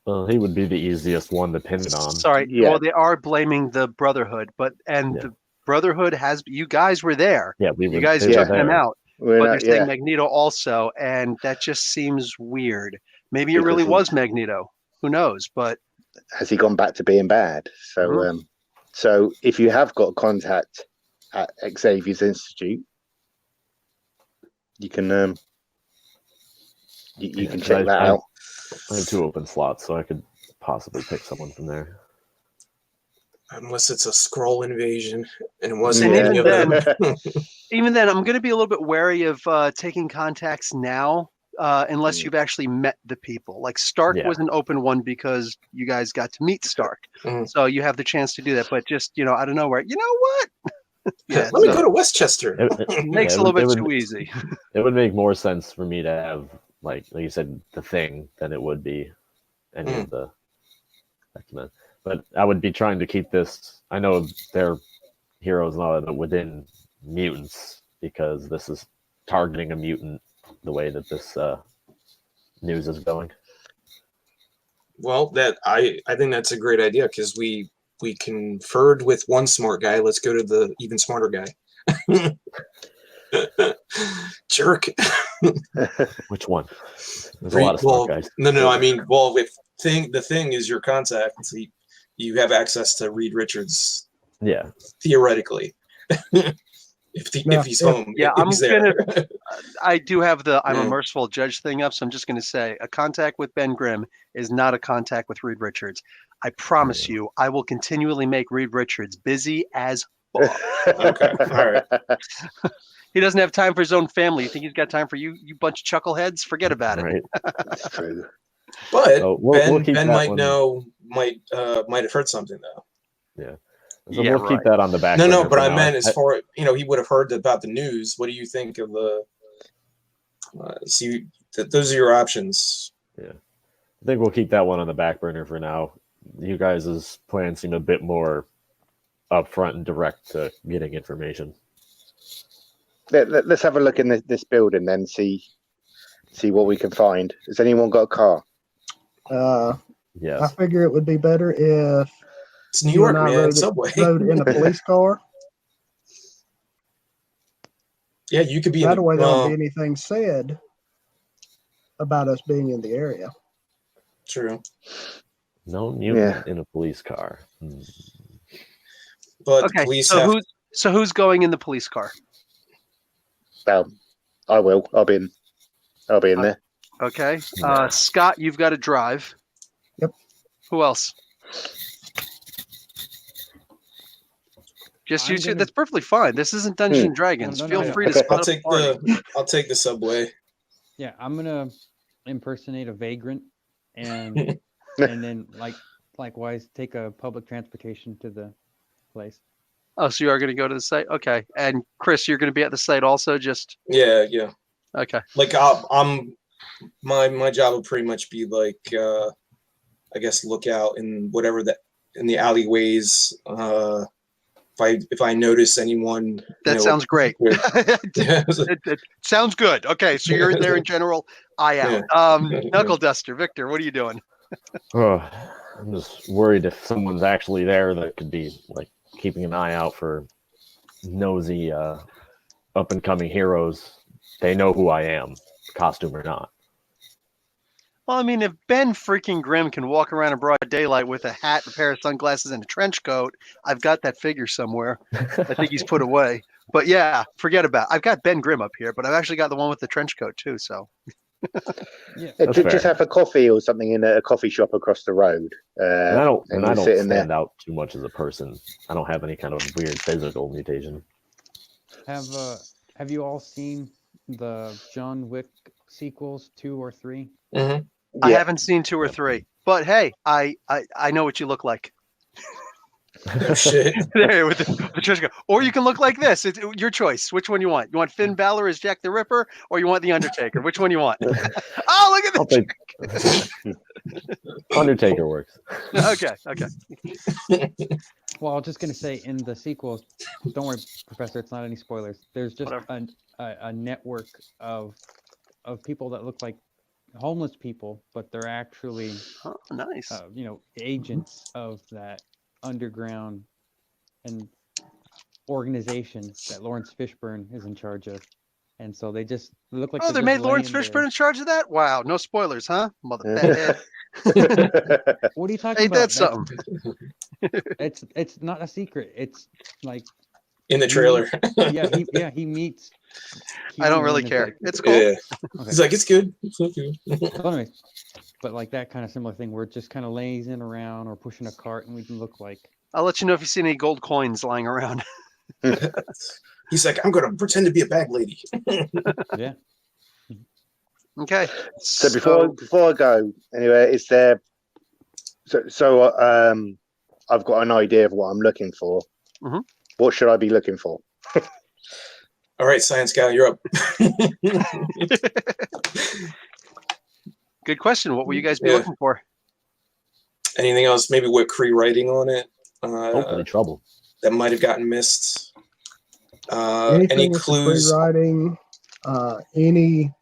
Well, he would be the easiest one to pin it on. Sorry. Yeah. Well, they are blaming the Brotherhood, the Brotherhood you guys were there. Yeah, we You were. guys they were took them there. out. We're But not- they're saying yeah. Magneto also, and that just seems weird. Maybe it Because really he- was Magneto. Who knows? But Has he gone back to being bad? So, Mhm. So if you have got contact at Xavier's Institute, you can you can check that out. I have 2 open slots, so I could possibly pick someone from there. Unless it's a scroll invasion, and it wasn't. And any even of then- them. even then, I'm going to be a little bit wary of taking contacts now, unless you've actually met the people. Like Stark Yeah. was an open one because you guys got to meet Stark, Mhm. so you have the chance to do that. But just I don't know where. You know what? Yeah, Let me so go to Westchester. it makes Yeah, it a little bit would- too easy. It would make more sense for me to have, like you said, the Thing than it would be any of the X-Men. But I would be trying to keep this. I know they're heroes and all that, but within mutants, because this is targeting a mutant the way that this news is going. Well, I think that's a great idea because we conferred with one smart guy. Let's go to the even smarter guy. Jerk. Which one? There's a lot of smart guys. No. I mean, if the thing is your contact, you have access to Reed Richards Yeah. theoretically. if he's home, Yeah, if he's there. I do have I'm a merciful judge thing up, so I'm just going to say a contact with Ben Grimm is not a contact with Reed Richards. I promise you, I will continually make Reed Richards busy as fuck. Okay, all right. He doesn't have time for his own family. You think he's got time for you bunch of chuckleheads? Forget about it. Right. That's true. But So we'll keep Ben that might have heard something though. Yeah. So Yeah, we'll keep that on the back. No, burner but for I now. meant as far he would have heard about the news. What do you think of the? Those are your options. Yeah, I think we'll keep that one on the back burner for now. You guys' plans seem a bit more upfront and direct to getting information. Let's have a look in this building then. See what we can find. Has anyone got a car? I Yes. figure it would be better if It's New you York, and I man. Subway. rode in a police car. Yeah, you could be. That way, there won't be anything said about us being in the area. True. No mutant in a police car. But Okay, police so who's going in the police car? Well, I will. I'll be in there. Okay, Yeah. Scott, you've got to drive. Yep. Who else? Just you two. That's perfectly fine. This isn't Dungeons and Dragons. No, Feel no. free to split I'll up take the party. I'll take the subway. Yeah, I'm gonna impersonate a vagrant and then likewise take a public transportation to the place. Oh, so you are going to go to the site? Okay. And Chris, you're going to be at the site also? Just Yeah. okay. Like my job will pretty much be like I guess look out in whatever in the alleyways. If I notice anyone, That sounds great. It sounds good. Okay, so you're in there in general. Eye out. Knuckle Duster, Victor, what are you doing? Oh, I'm just worried if someone's actually there that could be like keeping an eye out for nosy up and coming heroes. They know who I am, costume or not. Well, I mean, if Ben freaking Grimm can walk around in broad daylight with a hat, a pair of sunglasses, and a trench coat, I've got that figure somewhere. I think he's put away. But yeah, forget about it. I've got Ben Grimm up here, but I've actually got the one with the trench coat too. So Yeah. That's Just fair. have a coffee or something in a coffee shop across the road. And I don't you're sitting stand out too much as a person. I don't have any kind of weird physical mutation. Have you all seen the John Wick sequels, 2 or 3? Mhm. I Yeah. haven't seen 2 or Yep. 3, but hey, I know what you look like. Oh shit. There with the trash can. Or you can look like this. It's your choice. Which one you want? You want Finn Balor as Jack the Ripper, or you want the Undertaker? Which one you want? Oh, look at I'll this. take Undertaker works. Okay. Well, I was just gonna say in the sequels, don't worry, Professor, it's not any spoilers. There's just Whatever. a network of people that look like homeless people, but they're actually Oh, nice. agents of that underground and organization that Lawrence Fishburne is in charge of. And so they just look like Oh, they they're made just Lawrence laying there. Fishburne in charge of that? Wow, no spoilers, huh? Mother fathead. What are you talking Ain't about? that something? It's not a secret. It's like In the trailer. he meets. I don't Keanu really and is care. like, It's cool. Yeah. okay. He's like, it's good. It's okay. So anyways, but like that kind of similar thing where it just kind of lazing around or pushing a cart, and we can look like. I'll let you know if you see any gold coins lying around. He's like, I'm gonna pretend to be a bag lady. Yeah. Okay. So before I go, anyway, is there? I've got an idea of what I'm looking for. Mhm. What should I be looking for? All right, science guy, you're up. Good question. What will you guys be Yeah. looking for? Anything else? Maybe with writing on it. Hopefully trouble. That might have gotten missed. Anything Any with clues? free writing, any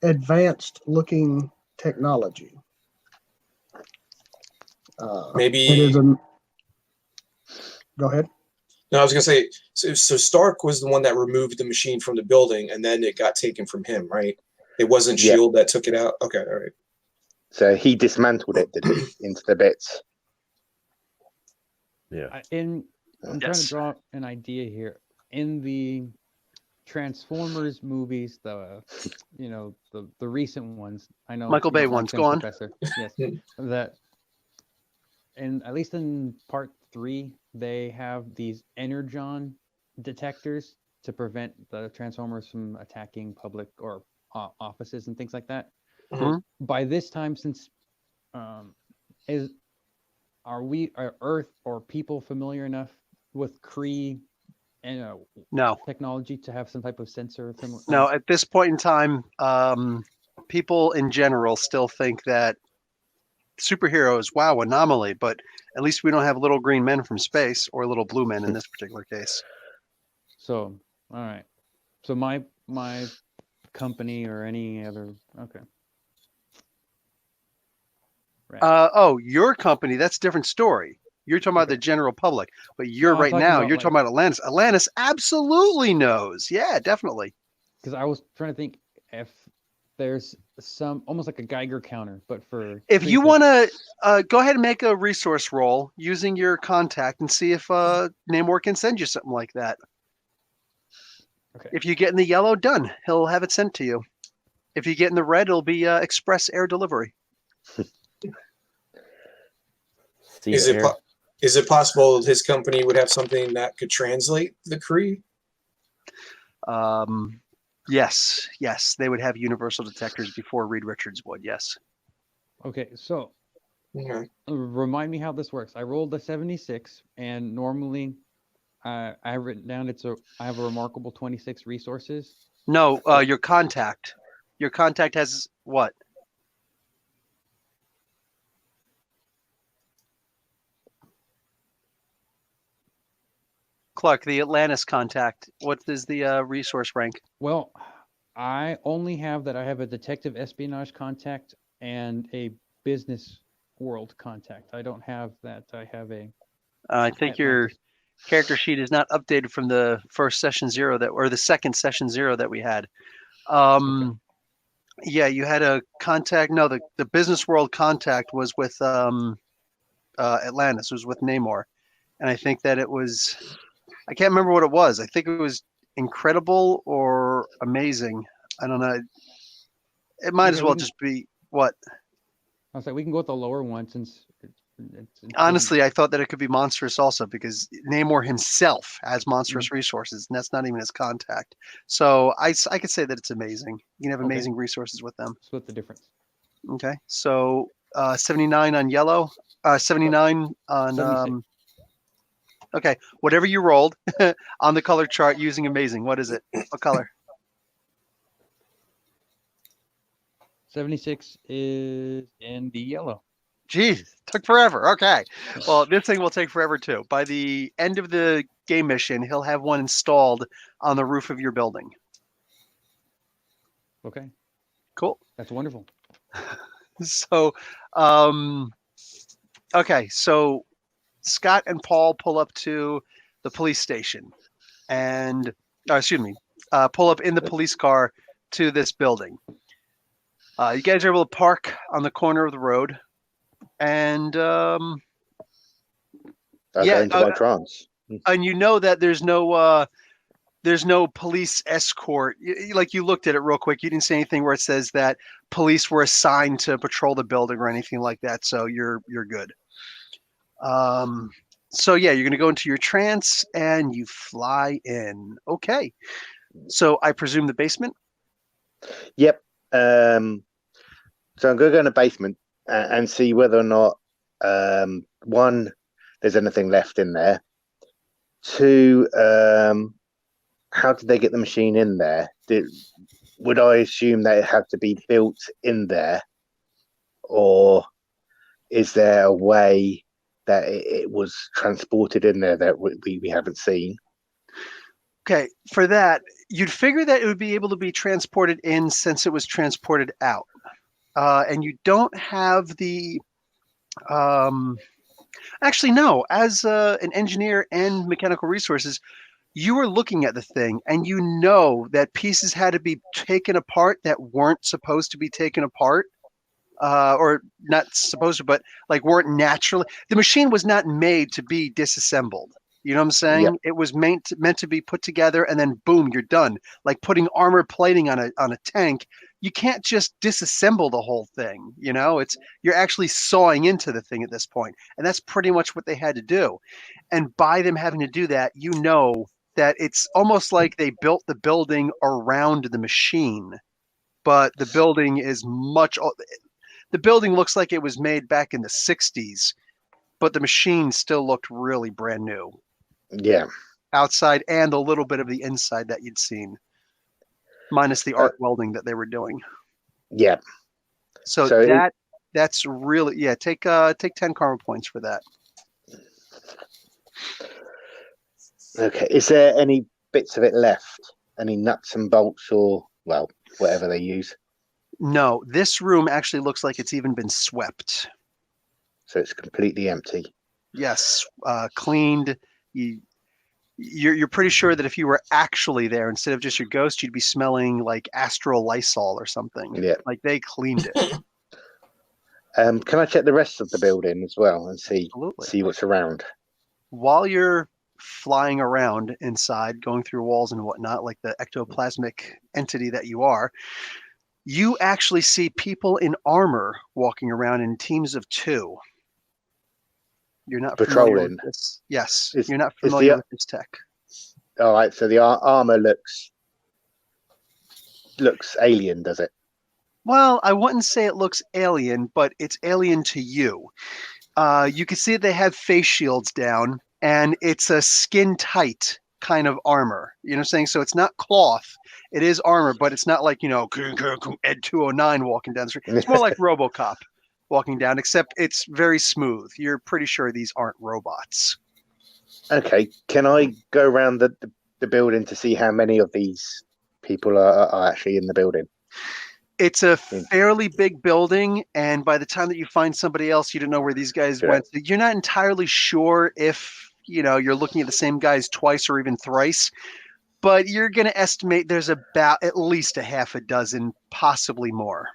advanced looking technology. Maybe. It is a. Go ahead. No, I was gonna say. So Stark was the one that removed the machine from the building, and then it got taken from him, right? It wasn't Yeah. Shield that took it out. Okay, all right. So he dismantled it, did he, into the bits? Yeah. I'm trying to Yes. draw an idea here. In the Transformers movies, the recent ones, I know Michael Bay like ones. them, Go on. Professor. Yes, that, and at least in part 3, they have these energon detectors to prevent the Transformers from attacking public or offices and things like that. Mhm. By this time, since are Earth or people familiar enough with Kree and No. technology to have some type of sensor? No, at this point in time, people in general still think that superheroes, wow, anomaly, but at least we don't have little green men from space or little blue men in this particular case. So, all right. So my company or any other, okay. Right. Your company, that's a different story. You're talking about the general public, but No, I'm right talking now, about, you're talking about Atlantis. Atlantis absolutely knows. Yeah, definitely. Because I was trying to think if there's some almost like a Geiger counter, but for If you Kree want to go ahead and make a resource roll using your contact and see if Namor can send you something like that. Okay. If you get in the yellow, done. He'll have it sent to you. If you get in the red, it'll be express air delivery. Is it possible his company would have something that could translate the Kree? Yes, they would have universal detectors before Reed Richards would. Yes. Okay, so Okay. remind me how this works. I rolled a 76, and normally I have written down I have a remarkable 26 resources. No, your contact. Your contact has what? Clark, the Atlantis contact. What is the resource rank? Well, I only have that I have a detective espionage contact and a business world contact. I don't have that I have a I think your Atlantis. character sheet is not updated from the first session 0 or the second session 0 that we had. Yeah, you had a contact. No, the business world contact was with Atlantis. It was with Namor, and I think that it was. I can't remember what it was. I think it was incredible or amazing. I don't know. It might Okay, as we well can- just be what? I was like, we can go with the lower one since Honestly, I thought that it could be monstrous also because Namor himself has monstrous resources, and that's not even his contact. So I could say that it's amazing. You can have Okay. amazing resources with them. split the difference. Okay, so 79 on yellow, 79 on 76. okay, whatever you rolled on the color chart using amazing. What is it? What color? 76 is in the yellow. Jeez, took forever. Okay, well, this thing will take forever too. By the end of the game mission, he'll have one installed on the roof of your building. Okay, Cool. that's wonderful. So, okay, so Scott and Paul pull up to the police station and, excuse me, pull up in the police car to this building. You guys are able to park on the corner of the road, and I yeah, go into my trance. and you know that there's no police escort. Like you looked at it real quick, you didn't see anything where it says that police were assigned to patrol the building or anything like that. So you're good. So yeah, you're gonna go into your trance and you fly in. Okay. So I presume the basement. Yep. So I'm going to go in the basement and see whether or not one, there's anything left in there. Two, how did they get the machine in there? Would I assume that it had to be built in there, or is there a way that it was transported in there that we haven't seen? Okay, for that, you'd figure that it would be able to be transported in since it was transported out. And you don't have the actually no, as an engineer and mechanical resources, you were looking at the thing and you know that pieces had to be taken apart that weren't supposed to be taken apart. Or not supposed to, but like weren't naturally. The machine was not made to be disassembled. You know what I'm saying? Yep. It was meant to be put together, and then boom, you're done. Like putting armor plating on a tank. You can't just disassemble the whole thing. You know, you're actually sawing into the thing at this point, and that's pretty much what they had to do. And by them having to do that, you know that it's almost like they built the building around the machine, but the building is much. The building looks like it was made back in the 60s, but the machine still looked really brand new. Yeah. Outside and a little bit of the inside that you'd seen, minus the arc welding that they were doing. Yeah. So that's really, yeah, take 10 karma points for that. Okay. Is there any bits of it left? Any nuts and bolts or, well, whatever they use? No, this room actually looks like it's even been swept. So it's completely empty. Yes, cleaned. You're pretty sure that if you were actually there instead of just your ghost, you'd be smelling like astral Lysol or something. Yeah. Like they cleaned it. Can I check the rest of the building as well and see Absolutely. what's around? While you're flying around inside, going through walls and whatnot, like the ectoplasmic entity that you are, you actually see people in armor walking around in teams of 2. You're not familiar with Patrolling. this. Yes, Is- you're not is familiar the- with this tech. All right. So the armor looks alien, does it? Well, I wouldn't say it looks alien, but it's alien to you. You can see that they have face shields down, and it's a skin tight kind of armor. You know what I'm saying? So it's not cloth. It is armor, but it's not like, Ed 209 walking down the street. It's more like RoboCop walking down, except it's very smooth. You're pretty sure these aren't robots. Okay. Can I go around the building to see how many of these people are actually in the building? It's a fairly big building, and by the time that you find somebody else, you don't know where these guys went. So you're not entirely sure if you're looking at the same guys twice or even thrice, but you're going to estimate there's about at least a half a dozen, possibly more.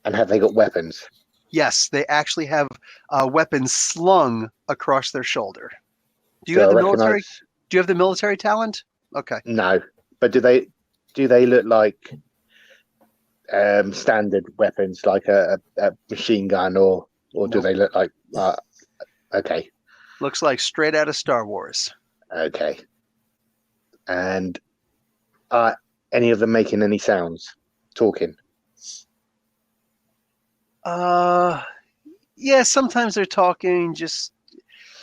And have they got weapons? Yes, they actually have weapons slung across their shoulder. Do you have the military? Do you have the military talent? Okay. No, but do they look like standard weapons like a machine gun, or do Nope. they look like? Okay, Looks like straight out of Star Wars. okay. And any of them making any sounds, talking? Yeah, sometimes they're talking, just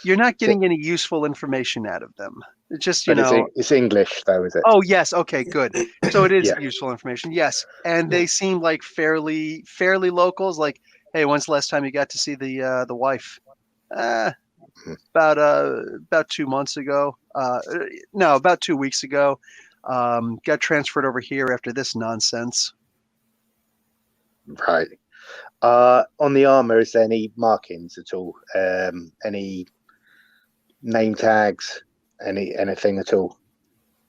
you're not getting any useful information out of them. It's just, But it's English though, is it? oh yes, okay, good. So it is Yeah. useful information. Yes. And they seem like fairly locals, like, hey, when's the last time you got to see the wife? About 2 months ago. No, about 2 weeks ago. Got transferred over here after this nonsense. Right. On the armor, is there any markings at all? Any name tags? Anything at all?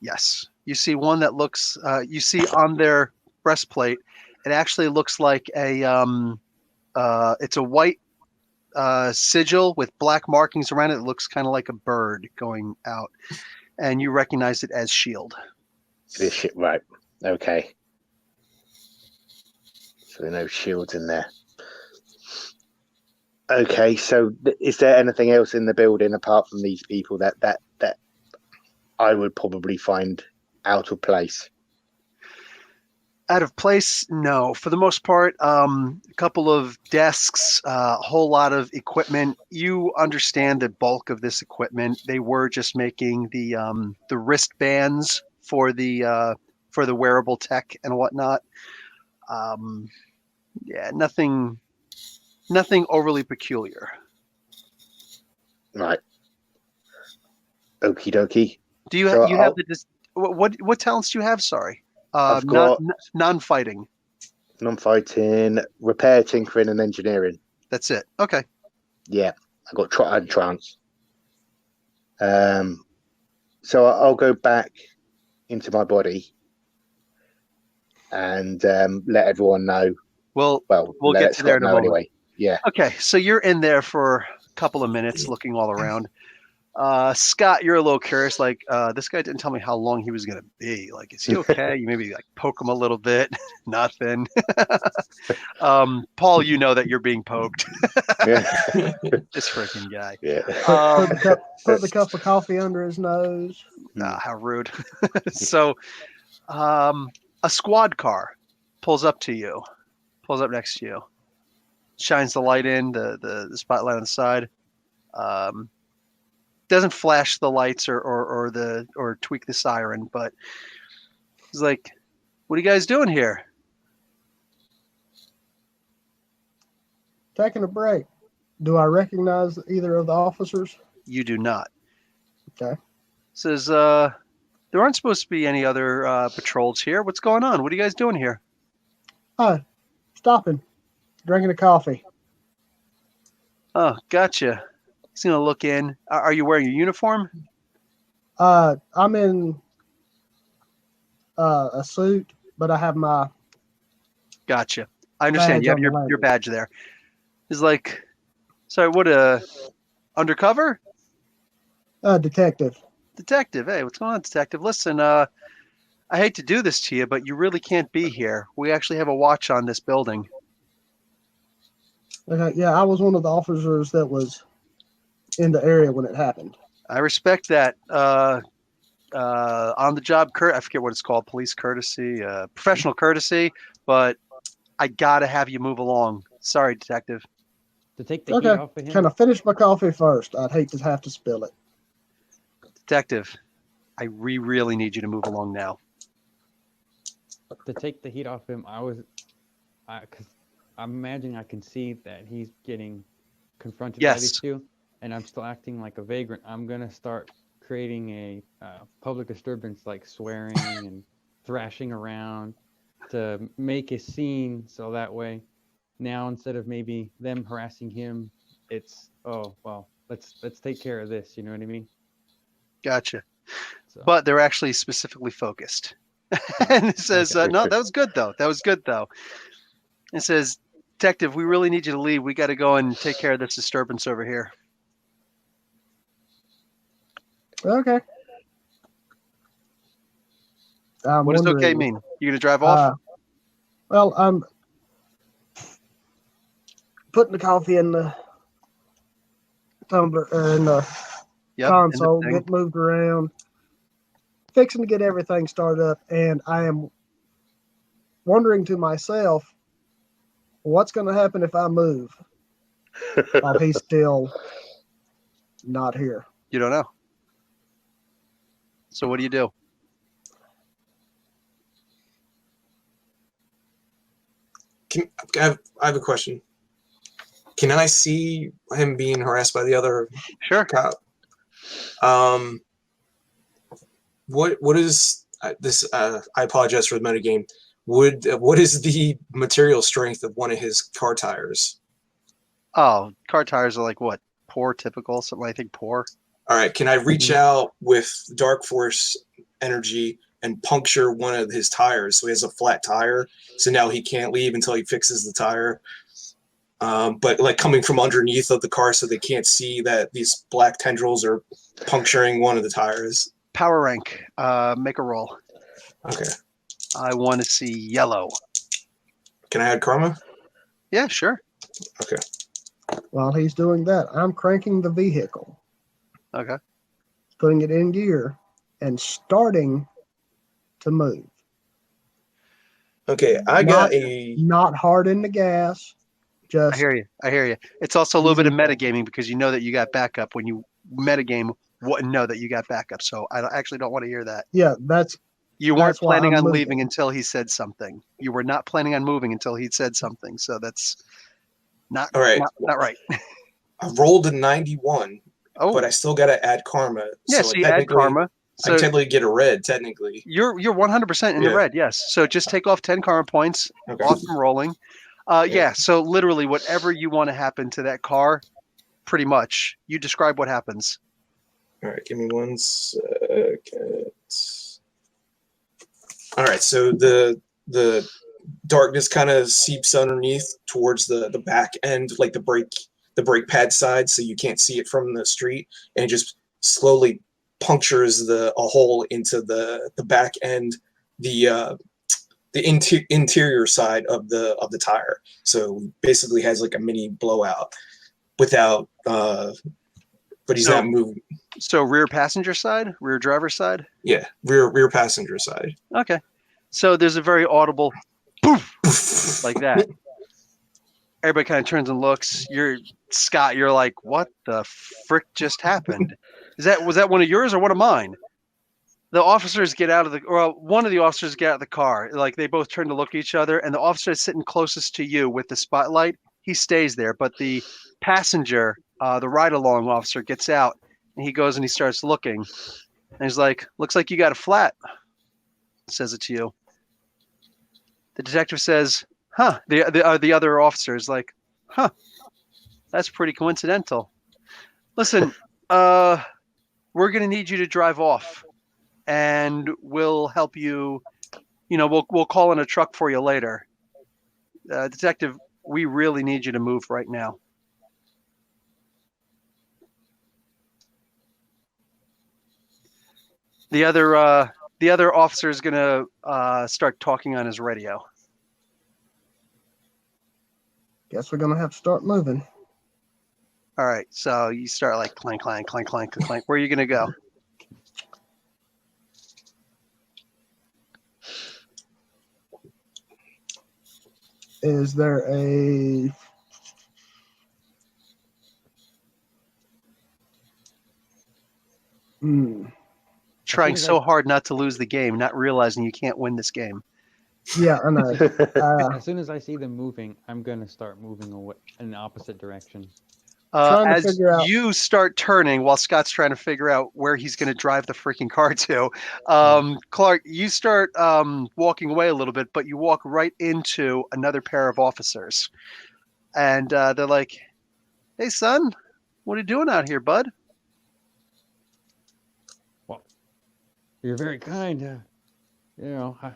Yes. You see one that looks, you see on their breastplate, it actually looks like it's a white sigil with black markings around it. It looks kind of like a bird going out, and you recognize it as shield. This shit, right? Okay. So there are no shields in there. Okay, so is there anything else in the building apart from these people that I would probably find out of place? Out of place? No. For the most part, a couple of desks, a whole lot of equipment. You understand the bulk of this equipment. They were just making the wristbands for the wearable tech and whatnot. Yeah, nothing overly peculiar. Right. Okie dokie. Do you So you have what talents do you have? Sorry. I've got non-fighting. non-fighting, repair, tinkering, and engineering. That's it. Okay. Yeah, I got trance. So I'll go back into my body and let everyone know. Well, we'll let get to there Scott in a know moment. anyway. Yeah. Okay, so you're in there for a couple of minutes looking all around. Scott, you're a little curious, like, this guy didn't tell me how long he was going to be. Like, is he okay? You maybe like poke him a little bit. Nothing. Paul, you know that you're being poked. Yeah. This freaking guy. Yeah. Put the cup of coffee under his nose. How rude. So, a squad car pulls up next to you, shines the light in, the spotlight on the side. Doesn't flash the lights or tweak the siren, but he's like, "What are you guys doing here?" Taking a break. Do I recognize either of the officers? You do not. Okay. Says, there aren't supposed to be any other patrols here. What's going on? What are you guys doing here? Hi. Stopping. Drinking a coffee. Oh, gotcha. He's gonna look in. Are you wearing your uniform? I'm in a suit, but I have my Gotcha. I understand. You have your badge there. He's like, sorry, what undercover? Detective. Detective. Hey, what's going on, detective? Listen, I hate to do this to you, but you really can't be here. We actually have a watch on this building. Okay, yeah, I was one of the officers that was in the area when it happened. I respect that. On the job, I forget what it's called, police courtesy, professional courtesy, but I gotta have you move along. Sorry, detective. To take the heat off of him. Can I finish my coffee first? I'd hate to have to spill it. Detective, I really need you to move along now. To take the heat off him, because I'm imagining I can see that he's getting confronted by these two, and I'm still acting like a vagrant. I'm gonna start creating a public disturbance, like swearing and thrashing around, to make a scene, so that way, now instead of maybe them harassing him, it's let's take care of this. You know what I mean? Gotcha. So. But they're actually specifically focused. And it says, no, that was good though. It says, detective, we really need you to leave. We got to go and take care of this disturbance over here. Okay. What does okay mean? You gonna drive off? Well, I'm putting the coffee in the tumbler or in the Yep. console, thing. get moved around, fixing to get everything started up, and I am wondering to myself, what's going to happen if I move while he's still not here? You don't know. So what do you do? I have a question. Can I see him being harassed by the other Sure. cop? What is this? I apologize for the metagame. What is the material strength of one of his car tires? Oh, car tires are like what? Poor, typical, something I think poor. All right. Can I reach out with Dark Force energy and puncture one of his tires so he has a flat tire? So now he can't leave until he fixes the tire. But like coming from underneath of the car so they can't see that these black tendrils are puncturing one of the tires. Power rank. Make a roll. Okay. I want to see yellow. Can I add karma? Yeah, sure. Okay. While he's doing that, I'm cranking the vehicle, Okay. putting it in gear, and starting to move. Okay. I got a. Not hard in the gas. Just I hear you. It's also a little bit of metagaming because you know that you got backup. When you metagame, wouldn't know that you got backup. So I actually don't want to hear that. Yeah, that's You weren't That's why planning I'm on moving. leaving until he said something. You were not planning on moving until he said something. So that's not All right. not right. I rolled a 91, Oh, but I still got to add karma. yeah. So So you add karma. I So technically get a red. Technically. you're 100% in the Yeah. red. Yes. So just take off 10 karma points Okay. off from rolling. Yeah. So literally, whatever you want to happen to that car, pretty much. You describe what happens. All right. Give me 1 second. All right. So the darkness kind of seeps underneath towards the back end, like the brake pad side, so you can't see it from the street, and it just slowly punctures a hole into the back end, the interior side of the tire. So basically has like a mini blowout without but he's not moving. So rear passenger side, rear driver side? Yeah, rear passenger side. Okay. So there's a very audible poof like that. Everybody kind of turns and looks. You're Scott, you're like, what the frick just happened? Was that one of yours or one of mine? The officers get out of one of the officers get out of the car. Like they both turn to look at each other, and the officer is sitting closest to you with the spotlight. He stays there, but the passenger, the ride-along officer, gets out, and he goes and he starts looking, and he's like, "Looks like you got a flat." Says it to you. The detective says, "Huh?" The other officer is like, "Huh? That's pretty coincidental. Listen, we're gonna need you to drive off, and we'll help you. You know, we'll call in a truck for you later. Detective, we really need you to move right now." The other officer is gonna start talking on his radio. guess we're gonna have to start moving. All right, so you start like clank, clank, clank, clank, clank. Where are you gonna go? Is there a Trying so hard not to lose the game, not realizing you can't win this game. Yeah, I know. As soon as I see them moving, I'm gonna start moving away in the opposite direction. Trying to As figure out- you start turning while Scott's trying to figure out where he's going to drive the freaking car to, Clark, you start walking away a little bit, but you walk right into another pair of officers. And they're like, "Hey, son, what are you doing out here, bud?" Well, you're very kind. You know, I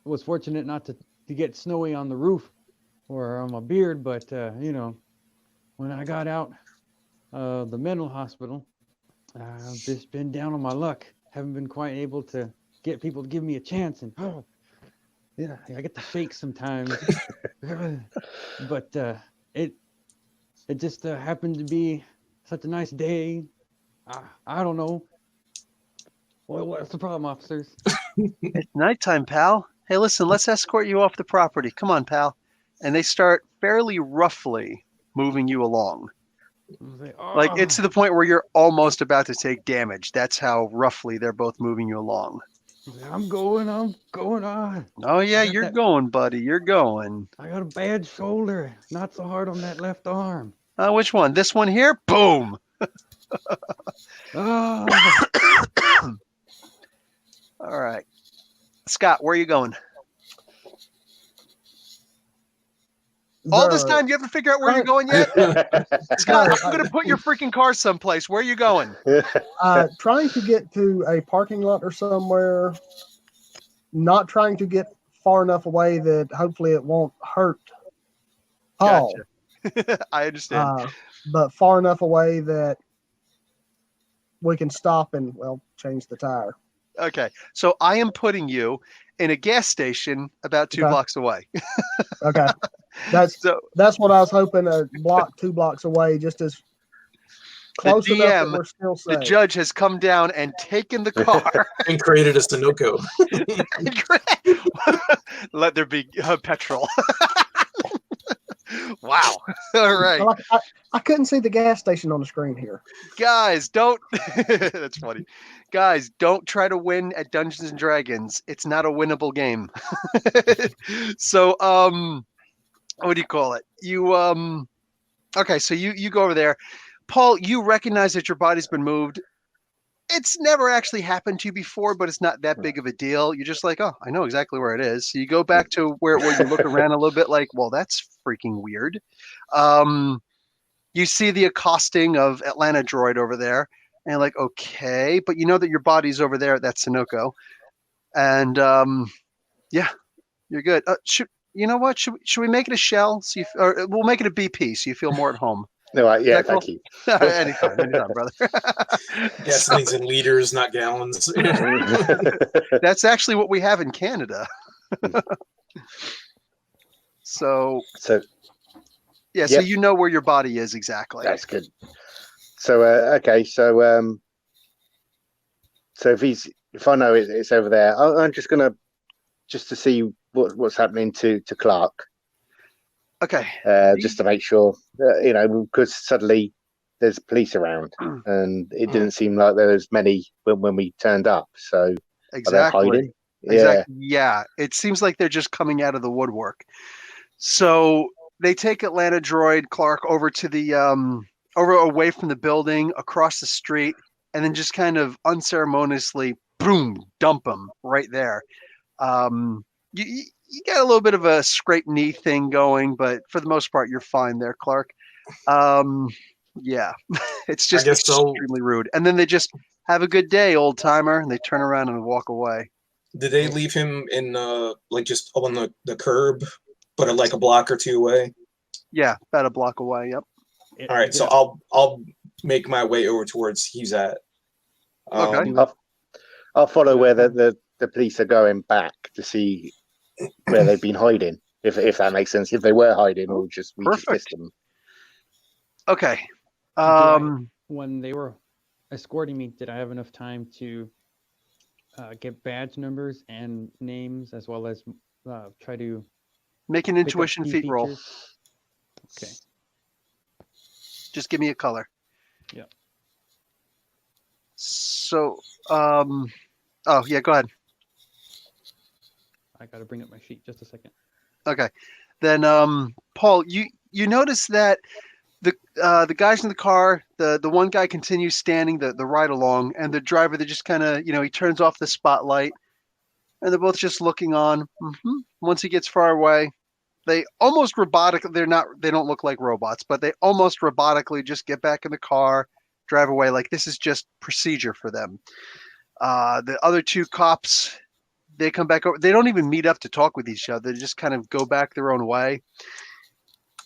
was fortunate not to get snowy on the roof or on my beard, but you know, when I got out the mental hospital, I've just been down on my luck. Haven't been quite able to get people to give me a chance. And Yeah, I get the shakes sometimes. But it just happened to be such a nice day. I don't know. What's the problem, officers? It's nighttime, pal. Hey, listen, let's escort you off the property. Come on, pal. And they start fairly roughly moving you along. Like it's to the point where you're almost about to take damage. That's how roughly they're both moving you along. I'm going on. Oh yeah, I got you're that- going, buddy. You're going. I got a bad shoulder. Not so hard on that left arm. Which one? This one here? Boom. Oh, All right. Scott, where are you going? All this time you haven't figured out where you're going yet? Scott, I'm going to put your freaking car someplace. Where are you going? Trying to get to a parking lot or somewhere, not trying to get far enough away that hopefully it won't hurt Paul. Gotcha. I understand. But far enough away that we can stop and, well, change the tire. Okay. So I am putting you in a gas station about 2 Okay. blocks away. Okay. That's So what I was hoping, a block, 2 blocks away, just as close enough that DM, we're still the safe. judge has come down and taken the car. And created a Sunoco. Let there be petrol. Wow. All right. Well, I couldn't see the gas station on the screen here. Guys, don't. That's funny. Guys, don't try to win at Dungeons and Dragons. It's not a winnable game. So, what do you call it? Okay, so you go over there. Paul, you recognize that your body's been moved. It's never actually happened to you before, but it's not that big of a deal. You're just like, oh, I know exactly where it is. So you go back to where you look around a little bit like, well, that's freaking weird. You see the accosting of Atlanta Droid over there, and you're like, okay, but you know that your body's over there at that Sunoco. And yeah, you're good. You know what? Should we make it a shell? Or we'll make it a BP so you feel more at home. No, yeah, Is that thank you. anytime, brother. Gasoline's in liters, not gallons. That's actually what we have in Canada. So yeah, so Yep. you know where your body is exactly. That's good. So okay, so if I know it's over there, I'm just gonna to see what's happening to Clark. Okay. Just to make sure, because suddenly there's police around, and it didn't seem like there was many when we turned up. So Exactly. are they hiding? Exactly. Yeah. It seems like they're just coming out of the woodwork. So they take Atlanta Droid Clark over to the away from the building, across the street, and then just kind of unceremoniously, boom, dump him right there. You got a little bit of a scrape knee thing going, but for the most part, you're fine there, Clark. Yeah, it's just extremely rude. And then they just have a good day, old timer, and they turn around and walk away. Did they leave him in just on the curb, but like a block or two away? Yeah, about a block away. Yep. All right, so I'll make my way over towards he's at. Okay. I'll follow where the police are going back to see where they've been hiding, if that makes sense. If they were hiding, or just just missed them. Okay. When they were escorting me, did I have enough time to get badge numbers and names, as well as try to make an intuition feat roll? Okay. Just give me a color. Yeah. So, oh yeah, go ahead. I got to bring up my sheet. Just a second. Okay. Then, Paul, you notice that the guys in the car, the one guy continues standing the ride along, and the driver, they just kind of, he turns off the spotlight, and they're both just looking on. Once he gets far away, they almost they don't look like robots, but they almost robotically just get back in the car, drive away. Like this is just procedure for them. The other two cops, they come back over. They don't even meet up to talk with each other. They just kind of go back their own way.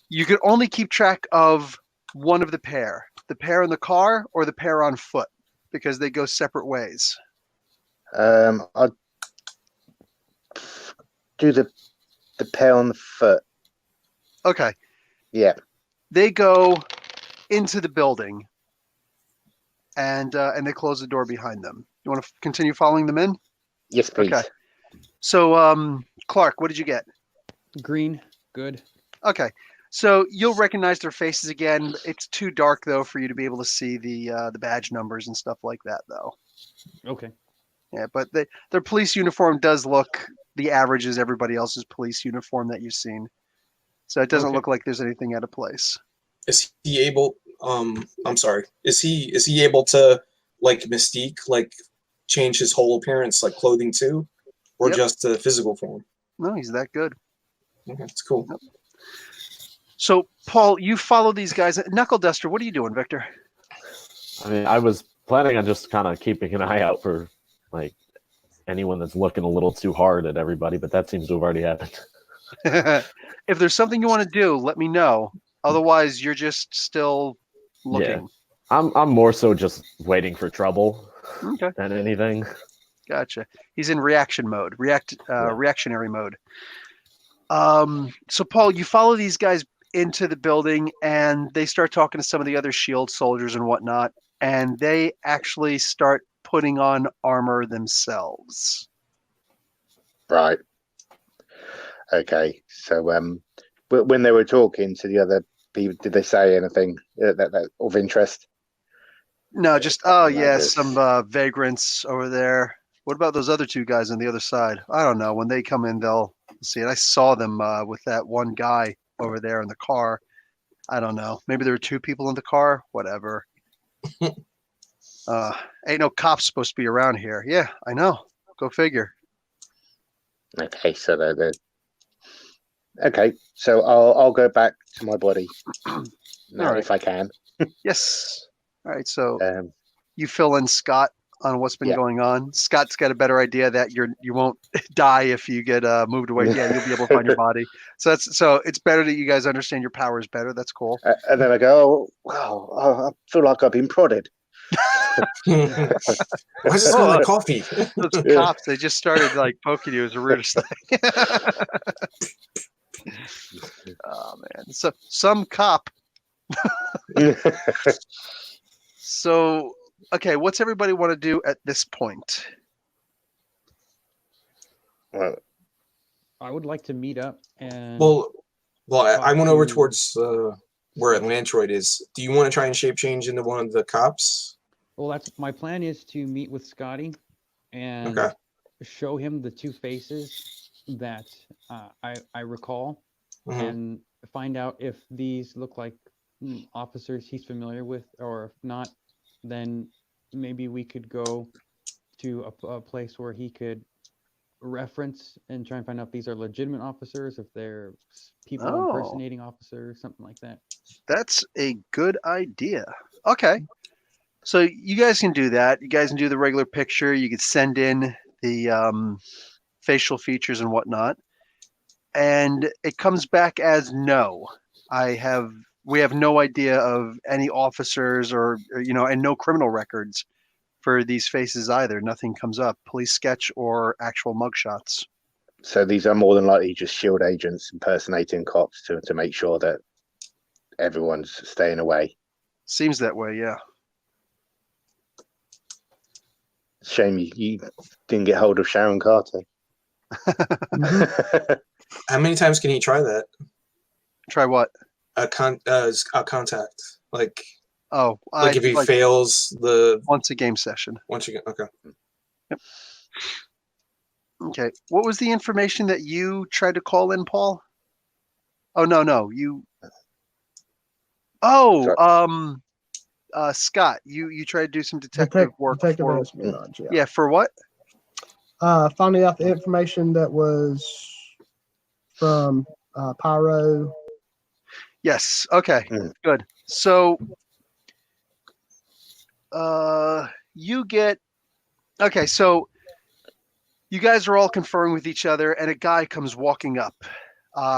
You can only keep track of one of the pair in the car or the pair on foot, because they go separate ways. do the pair on the foot. Okay. Yeah. They go into the building, and they close the door behind them. You want to continue following them in? Yes, please. Okay. So, Clark, what did you get? Green, good. Okay. So you'll recognize their faces again. It's too dark though for you to be able to see the badge numbers and stuff like that, though. Okay. Yeah, but their police uniform does look the average as everybody else's police uniform that you've seen. So it doesn't Okay. look like there's anything out of place. Is he able? I'm sorry. Is he able to like Mystique, like change his whole appearance, like clothing too, or Yep. just the physical form? No, he's that good. Okay, that's cool. Yep. So, Paul, you follow these guys. Knuckle Duster, what are you doing, Victor? I mean, I was planning on just kind of keeping an eye out for like anyone that's looking a little too hard at everybody, but that seems to have already happened. If there's something you want to do, let me know. Otherwise, you're just still looking. Yeah. I'm more so just waiting for trouble Okay. than anything. Gotcha. He's in reaction mode, reactionary mode. So, Paul, you follow these guys into the building, and they start talking to some of the other SHIELD soldiers and whatnot, and they actually start putting on armor themselves. Right. Okay. So, when they were talking to the other people, did they say anything that of interest? No, just Like some vagrants over there. What about those other two guys on the other side? I don't know. When they come in, they'll see it. I saw them with that one guy over there in the car. I don't know. Maybe there were two people in the car. Whatever. Ain't no cops supposed to be around here. Yeah, I know. Go figure. Okay. So they're okay. So I'll go back to my body now All right. if I can. Yes. All right. So Um, you fill in Scott on what's been Yeah. going on. Scott's got a better idea that you won't die if you get moved away. Yeah, you'll be able to find your body. So it's better that you guys understand your powers better. That's cool. and then I go, oh, wow, I feel like I've been prodded. Why does it smell like coffee? Those Yeah. cops, they just started like poking you as the rudest thing. Oh man. So some cop. So okay, what's everybody want to do at this point? Well, I would like to meet up and well, I went over to- towards where Atlantroid is. Do you want to try and shape change into one of the cops? well, that's my plan is to meet with Scotty and Okay. show him the two faces that I recall Mhm. and find out if these look like officers he's familiar with, or if not, then maybe we could go to a place where he could reference and try and find out if these are legitimate officers, if they're people Oh. impersonating officers, something like that. That's a good idea. Okay. So you guys can do that. You guys can do the regular picture. You could send in the facial features and whatnot. And it comes back as no. We have no idea of any officers or and no criminal records for these faces either. Nothing comes up. Police sketch or actual mugshots. so these are more than likely just SHIELD agents impersonating cops to make sure that everyone's staying away. Seems that way, yeah. Shame you didn't get hold of Sharon Carter. How many times can he try that? Try what? A contact. Like Oh, if he fails the once a game session. once you get okay. Okay. What was the information that you tried to call in, Paul? Oh no, you. Oh, Scott, you tried to do some detective work Detective for. espionage, yeah. Yeah, for what? Finding out the information that was from Pyro. Yes. Okay. Mm. Good. So, you get. Okay, so you guys are all conferring with each other, and a guy comes walking up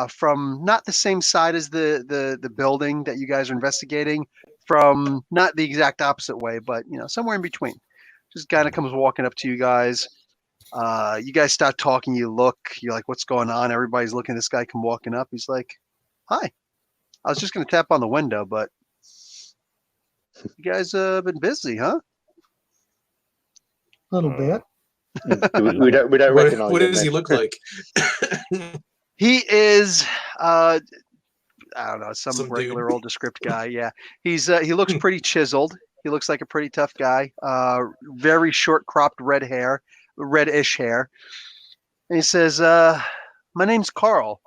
from not the same side as the building that you guys are investigating, from not the exact opposite way, but somewhere in between. Just kind of comes walking up to you guys, You guys start talking. You look. You're like, "What's going on?" Everybody's looking at this guy come walking up. He's like, "Hi, I was just gonna tap on the window, but you guys been busy, huh?" A little bit. We don't recognize What him. does he Then. look like? He is, I don't know, some Some regular dude. old descript guy. Yeah, he looks pretty chiseled. He looks like a pretty tough guy. Very short cropped reddish hair. And he says, "My name's Carl.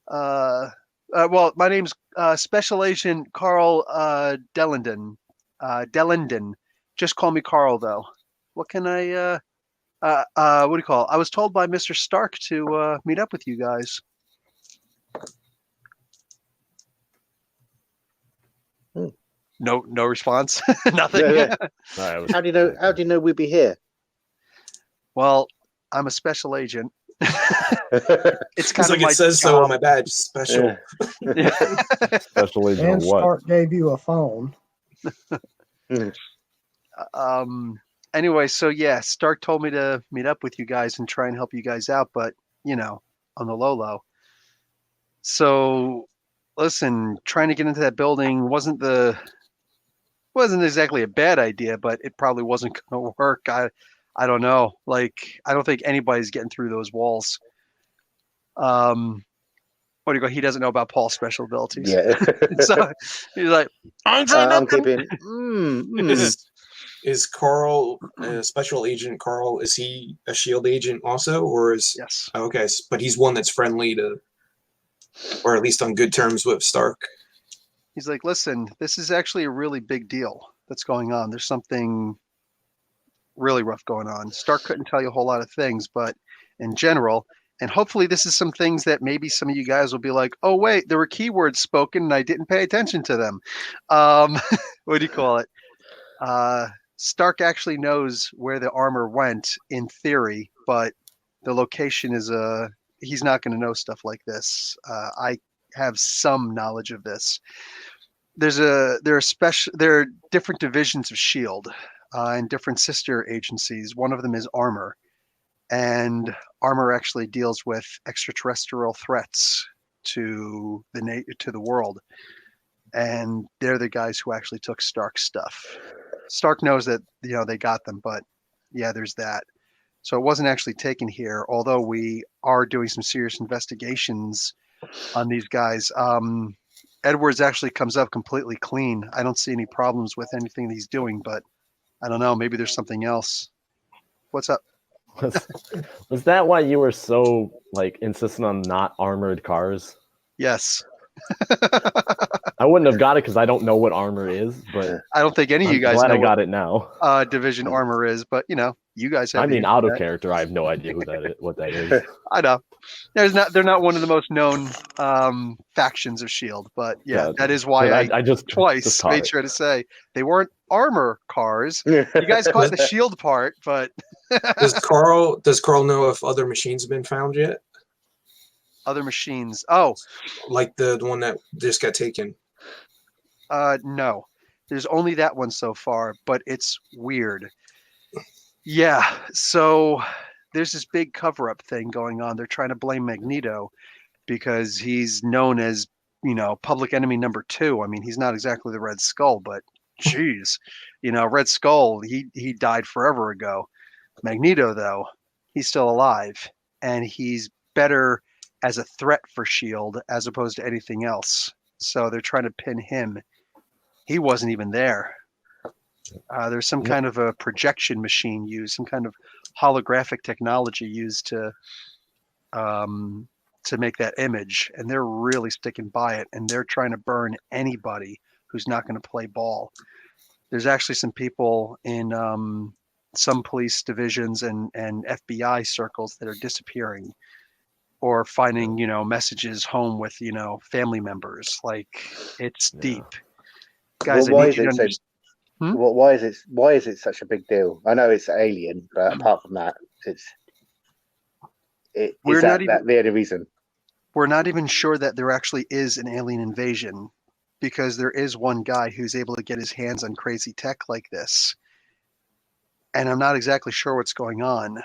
Well, my name's Special Agent Carl Dellenden. Just call me Carl, though. What can I? What do you call it? I was told by Mr. Stark to meet up with you guys." No response. Nothing. Yeah. I How do you know? How do you know we'd be here? Well, I'm a special agent. It's kind It's of like my it says so on job. my badge. Special. Yeah. Special agent And of what? Stark gave you a phone. Anyway, so yeah, Stark told me to meet up with you guys and try and help you guys out, but on the low. So listen, trying to get into that building wasn't exactly a bad idea, but it probably wasn't going to work. I don't know. Like, I don't think anybody's getting through those walls. What do you go? He doesn't know about Paul's special abilities. Yeah. So he's like, I'm trying I'm to. keeping. Is Carl, Special Agent Carl, is he a SHIELD agent also, or is Yes. okay? But he's one that's friendly to, or at least on good terms with Stark. He's like, listen, this is actually a really big deal that's going on. There's something really rough going on. Stark couldn't tell you a whole lot of things, but in general, and hopefully this is some things that maybe some of you guys will be like, oh, wait, there were keywords spoken and I didn't pay attention to them. What do you call it? Stark actually knows where the armor went in theory, but the location is he's not going to know stuff like this. I have some knowledge of this. There are different divisions of SHIELD and different sister agencies. One of them is Armor, and Armor actually deals with extraterrestrial threats to the world, and they're the guys who actually took Stark's stuff. Stark knows that they got them, but yeah, there's that. So it wasn't actually taken here, although we are doing some serious investigations on these guys. Edwards actually comes up completely clean. I don't see any problems with anything that he's doing, but I don't know. Maybe there's something else. What's up? Was that why you were so insistent on not armored cars? Yes. I wouldn't have got it because I don't know what armor is, but I don't think any of you I'm guys glad know I got it now. what division armor is, but you guys have. I the mean, out of internet. character, I have no idea who that is, what that is. I know. They're not one of the most known factions of SHIELD, but yeah, that is why I just twice caught made it. sure to say they weren't armor cars. You guys caught the SHIELD part, but Does Carl know if other machines have been found yet? Other machines. Oh, Like the one that just got taken. no. There's only that one so far, but it's weird. Yeah, so there's this big cover-up thing going on. They're trying to blame Magneto because he's known as, public enemy number 2. I mean, he's not exactly the Red Skull, but geez, Red Skull, he died forever ago. Magneto, though, he's still alive, and he's better as a threat for SHIELD as opposed to anything else. So they're trying to pin him. He wasn't even there. There's some kind of a projection machine used, some kind of holographic technology used to make that image, and they're really sticking by it, and they're trying to burn anybody who's not going to play ball. There's actually some people in some police divisions and FBI circles that are disappearing or finding, messages home with, family members. Like, it's deep. Guys, Well, I need you to understand. Why is it such a big deal? I know it's alien, but apart from that, is that the only reason? We're not even sure that there actually is an alien invasion, because there is one guy who's able to get his hands on crazy tech like this. And I'm not exactly sure what's going on,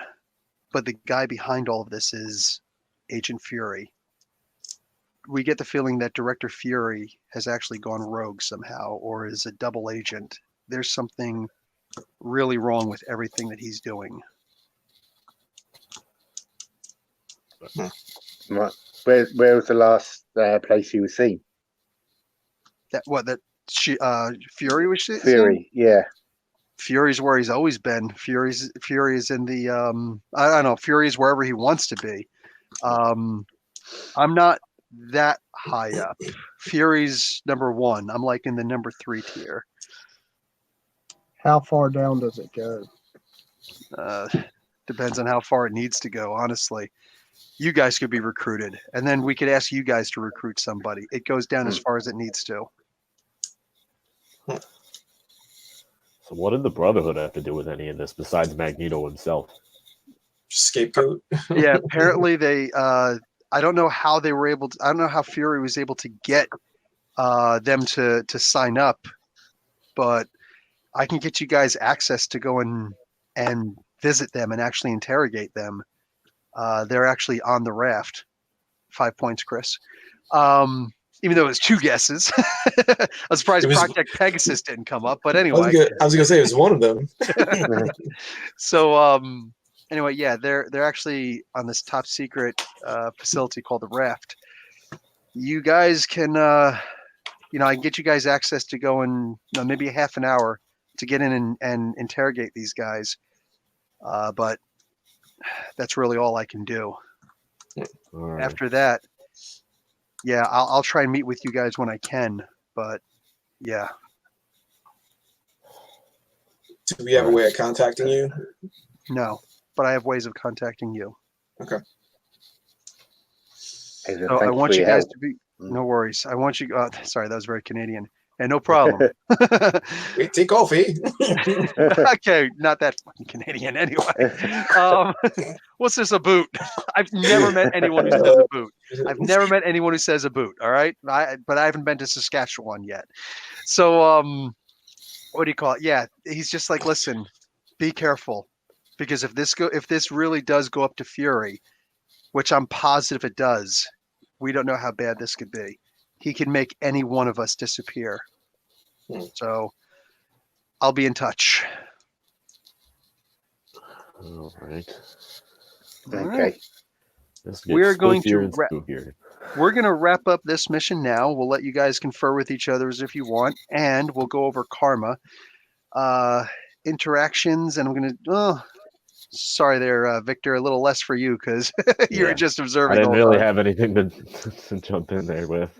but the guy behind all of this is Agent Fury. We get the feeling that Director Fury has actually gone rogue somehow, or is a double agent. There's something really wrong with everything that he's doing. Right. Where was the last place you was seen? Fury was seen? Fury, yeah. Fury's where he's always been. Fury is in the I don't know. Fury's wherever he wants to be. I'm not that high up. Fury's number 1. I'm like in the number 3 tier. How far down does it go? Depends on how far it needs to go, honestly. You guys could be recruited, and then we could ask you guys to recruit somebody. It goes down as far as it needs to. So what did the Brotherhood have to do with any of this besides Magneto himself? Scapegoat. Yeah, apparently they. I don't know how they were able to. I don't know how Fury was able to get them to sign up, but I can get you guys access to go and visit them and actually interrogate them. They're actually on the raft. 5 points, Chris. Even though it was 2 guesses. I was surprised Project Pegasus didn't come up, but anyway. I was gonna say it was one of them. So anyway, yeah, they're actually on this top secret facility called the Raft. You guys can I can get you guys access to go in maybe a half an hour to get in and interrogate these guys. But that's really all I can do. All right. After that, yeah, I'll try and meet with you guys when I can, but yeah. Do we have a way of contacting you? No, but I have ways of contacting you. Okay. So I want you guys to be, no worries. I want you, sorry, that was very Canadian. And no problem. Wait, take coffee. Okay, not that fucking Canadian anyway. What's this, a boot? I've never met anyone who says a boot. I've never met anyone who says a boot, all right? But I haven't been to Saskatchewan yet. So, what do you call it? Yeah, he's just like, listen, be careful. Because if this really does go up to Fury, which I'm positive it does, we don't know how bad this could be. He can make any one of us disappear. So I'll be in touch. All right. Okay. We're going to wrap up this mission now. We'll let you guys confer with each other as if you want, and we'll go over karma, interactions, and I'm going to. Sorry there, Victor, a little less for you because you're just observing. I didn't really have anything to jump in there with.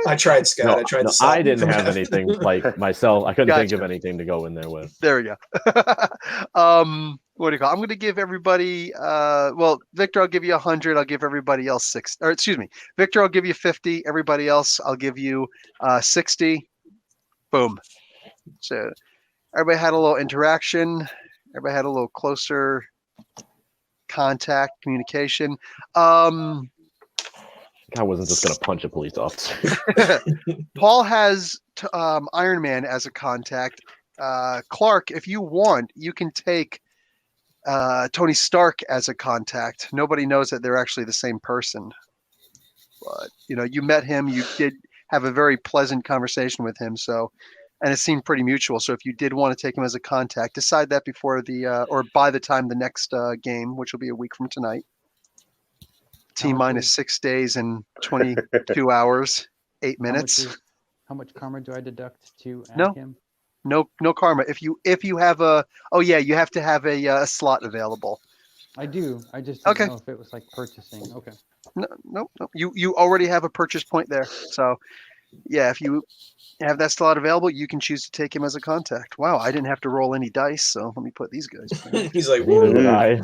I tried, Scott. No, I tried to I didn't have anything like myself. I couldn't think of anything to go in there with. There we go. What do you call it? I'm going to give everybody, well, Victor, I'll give you 100. I'll give everybody else 60. Or excuse me, Victor, I'll give you 50. Everybody else, I'll give you 60. Boom. So everybody had a little interaction. Everybody had a little closer contact, communication. I wasn't just going to punch a police officer. Paul has Iron Man as a contact. Clark, if you want, you can take Tony Stark as a contact. Nobody knows that they're actually the same person. But, you met him. You did have a very pleasant conversation with him. So, and it seemed pretty mutual. So if you did want to take him as a contact, decide that before or by the time the next game, which will be a week from tonight. T-minus 6 days and 22 hours, 8 minutes. How much karma do I deduct to ask him? No karma. If you have you have to have a slot available. I do. I just didn't know if it was like purchasing. Okay. No. You already have a purchase point there. So, yeah, if you have that slot available, you can choose to take him as a contact. Wow, I didn't have to roll any dice, so let me put these guys. He's like, neither did I.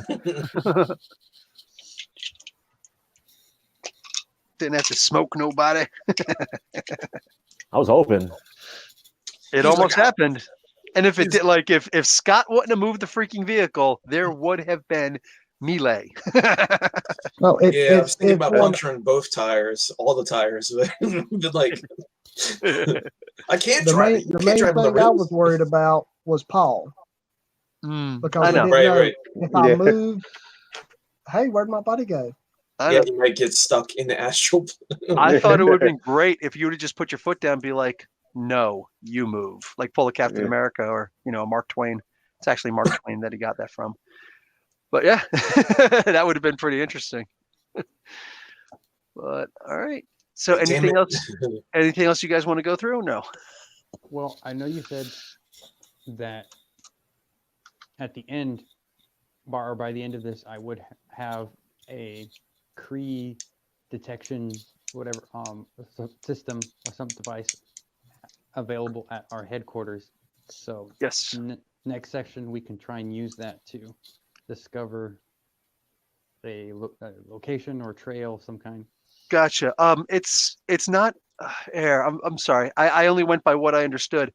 Didn't have to smoke nobody. I was hoping. It almost happened. And if it did, like if Scott wouldn't have moved the freaking vehicle, there would have been melee. No, I was thinking about puncturing both tires, all the tires. But like, I can't drive. The main thing I was worried about was Paul. Because I didn't know if I moved hey, where'd my body go? I Yeah, know. you might get stuck in the astral. I thought it would have been great if you would have just put your foot down and be like, no, you move. Like pull a Captain Yeah. America or, Mark Twain. It's actually Mark Twain that he got that from. But yeah, that would have been pretty interesting. But all right. So Damn anything it. else? Anything else you guys want to go through? No. Well, I know you said that at the end, or by the end of this, I would have a Cree detection, whatever, system or some device available at our headquarters. So Yes. Next section, we can try and use that to discover a location or trail of some kind. Gotcha. It's not air. I'm sorry. I only went by what I understood.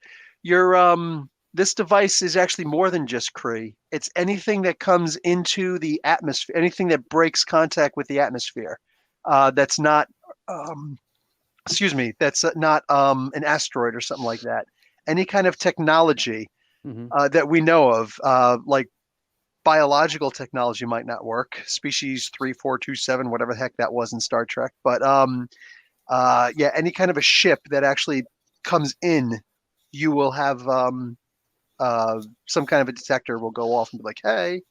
This device is actually more than just Cree. It's anything that comes into the atmosphere, anything that breaks contact with the atmosphere. That's not that's not an asteroid or something like that. Any kind of technology that we know of, like biological technology might not work. Species 3427, whatever the heck that was in Star Trek. But yeah, any kind of a ship that actually comes in, you will have some kind of a detector will go off and be like, hey,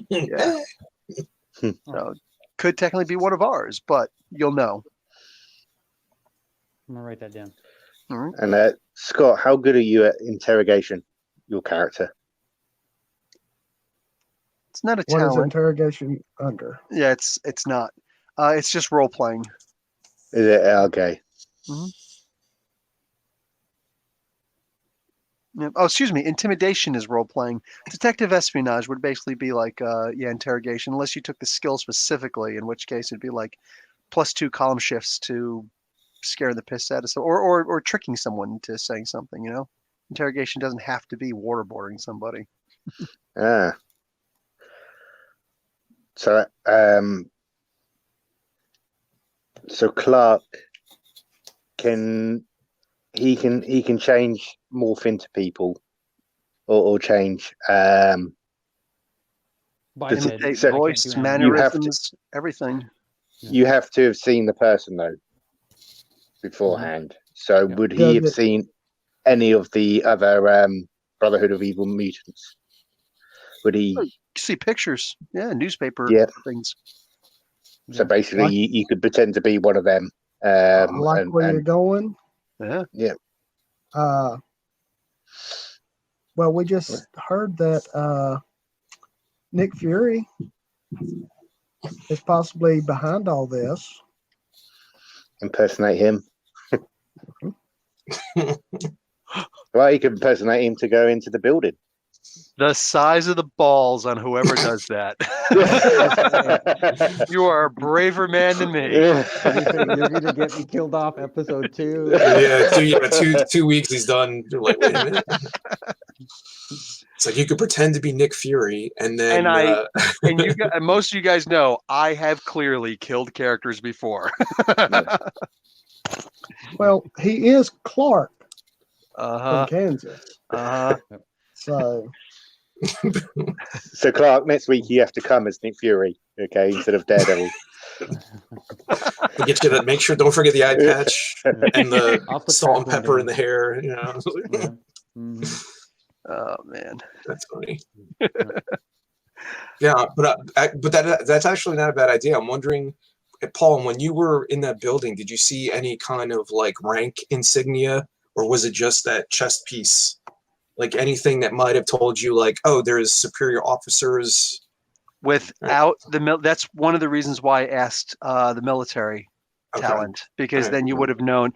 yeah. So could technically be one of ours, but you'll know. I'm gonna write that down. All right. And Scott, how good are you at interrogation? Your character? It's not a What is talent. interrogation under? Yeah, it's not. It's just role playing. Is it okay? Yeah. Oh, excuse me. Intimidation is role playing. Detective espionage would basically be like, interrogation, unless you took the skill specifically, in which case it'd be like +2 column shifts to scare the piss out of someone, or tricking someone into saying something. Interrogation doesn't have to be waterboarding somebody. Ah. So, so Clark can change, morph into people, or change. Imitate so voice, you mannerisms, everything. You have to have seen the person though beforehand. So would he have seen any of the other Brotherhood of Evil mutants? Would he see pictures? Yeah, newspaper things. So basically, you could pretend to be one of them. Where you're going. Yeah. Yeah. Well, we just heard that Nick Fury is possibly behind all this. Impersonate him. Well, you could impersonate him to go into the building. The size of the balls on whoever does that. You are a braver man than me. You're gonna get me killed off episode 2. Yeah, 2 weeks he's done. You're like, wait a minute. It's like you could pretend to be Nick Fury, and then and you and most of you guys know I have clearly killed characters before. Well, he is Clark from Kansas. So Clark, next week you have to come as Nick Fury, okay, instead of Daredevil. We'll get you that. Make sure, don't forget the eye patch and the salt and pepper in the hair. Oh man, that's funny. Yeah, but that's actually not a bad idea. I'm wondering, Paul, when you were in that building, did you see any kind of like rank insignia, or was it just that chest piece? Like anything that might have told you, like, oh, there's superior officers. Without that's one of the reasons why I asked the military talent, because then you would have known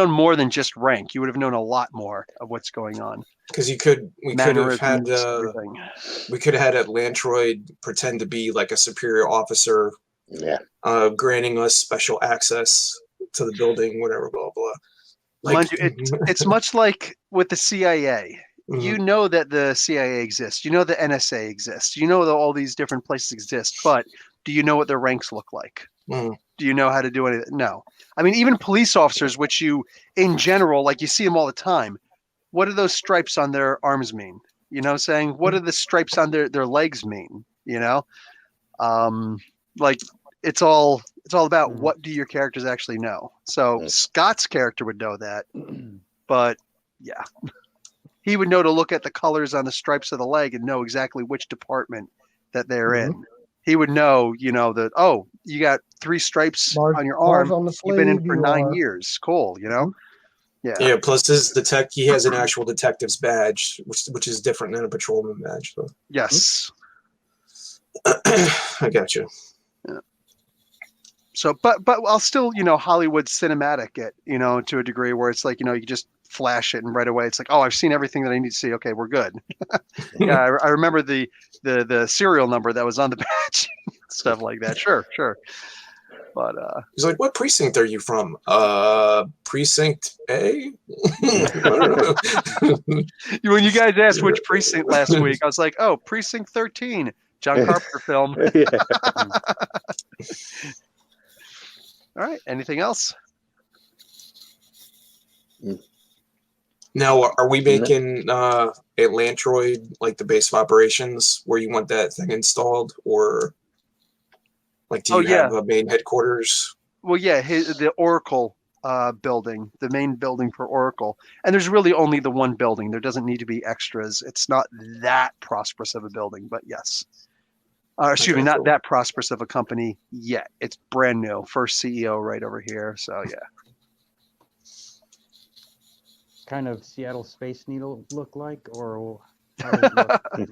more than just rank. You would have known a lot more of what's going on. Because we could have had Atlantroid pretend to be like a superior officer, granting us special access to the building, whatever, blah blah. Mind you, it's much like with the CIA. You know that the CIA exists. You know the NSA exists. You know that all these different places exist. But do you know what their ranks look like? Do you know how to do anything? No. I mean, even police officers, which you, in general, like you see them all the time. What do those stripes on their arms mean? You know what I'm saying? What do the stripes on their legs mean? You know? Like it's all about Mhm. what do your characters actually know. So Mm. Scott's character would know that, but yeah, he would know to look at the colors on the stripes of the leg and know exactly which department that they're in. He would know, that, oh, you got 3 stripes Bars, on your bars arm. on the You've been in sleeve. for You 9 are. years. Cool, Yeah. Yeah, plus he has an actual detective's badge, which is different than a patrolman badge. So. Yes. I got you. So, but I'll still, Hollywood cinematic it, to a degree where it's like, you just flash it and right away it's like, oh, I've seen everything that I need to see. Okay, we're good. Yeah, I remember the serial number that was on the badge, stuff like that. Sure. But He's like, "What precinct are you from?" Precinct A. when you guys asked which precinct last week, I was like, oh, precinct 13, John Carpenter film. Yeah. All right. Anything else? Now, are we making Atlantroid like the base of operations where you want that thing installed, or like do you have a main headquarters? Well, yeah, the Oracle building, the main building for Oracle, and there's really only the one building. There doesn't need to be extras. It's not that prosperous of a building, but yes. Excuse me, not cool. that prosperous of a company yet. It's brand new, first CEO right over here. So yeah. Kind of Seattle Space Needle look like, or how does it look?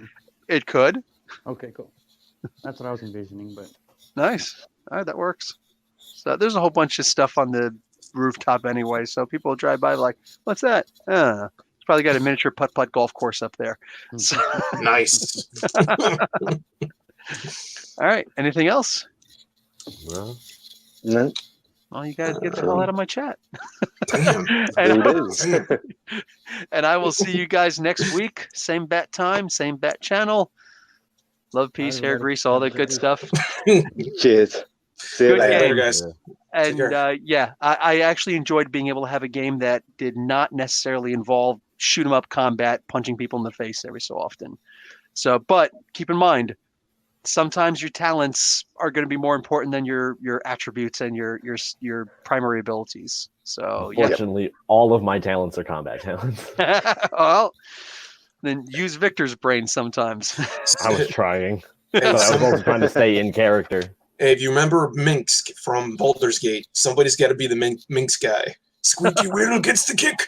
It could. Okay, cool. That's what I was envisioning, but Nice. All right, that works. So there's a whole bunch of stuff on the rooftop anyway. So people will drive by like, what's that? It's probably got a miniature putt-putt golf course up there. So, Nice. all right. Anything else? Well, No. Well, you guys get the hell out of my chat. Damn. And I will see you guys next week. Same bat time, same bat channel. Love, peace, hair everybody. grease, all that good stuff. Cheers. See you Good later. game. Later, guys. And care. I actually enjoyed being able to have a game that did not necessarily involve shoot 'em up combat, punching people in the face every so often. So, but keep in mind, sometimes your talents are going to be more important than your attributes and your primary abilities. So, yeah. Fortunately, all of my talents are combat talents. Well, then use Victor's brain sometimes. I was trying, Hey, but I was also trying to stay in character. Hey, if you remember Minx from Baldur's Gate, somebody's got to be the Minx guy. Squeaky wheel gets the kick.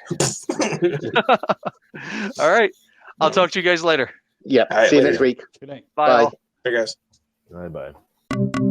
All right. I'll talk to you guys later. Yeah. All right, See you later. next week. good night. Bye. Bye. All. Hey, guys. Bye bye.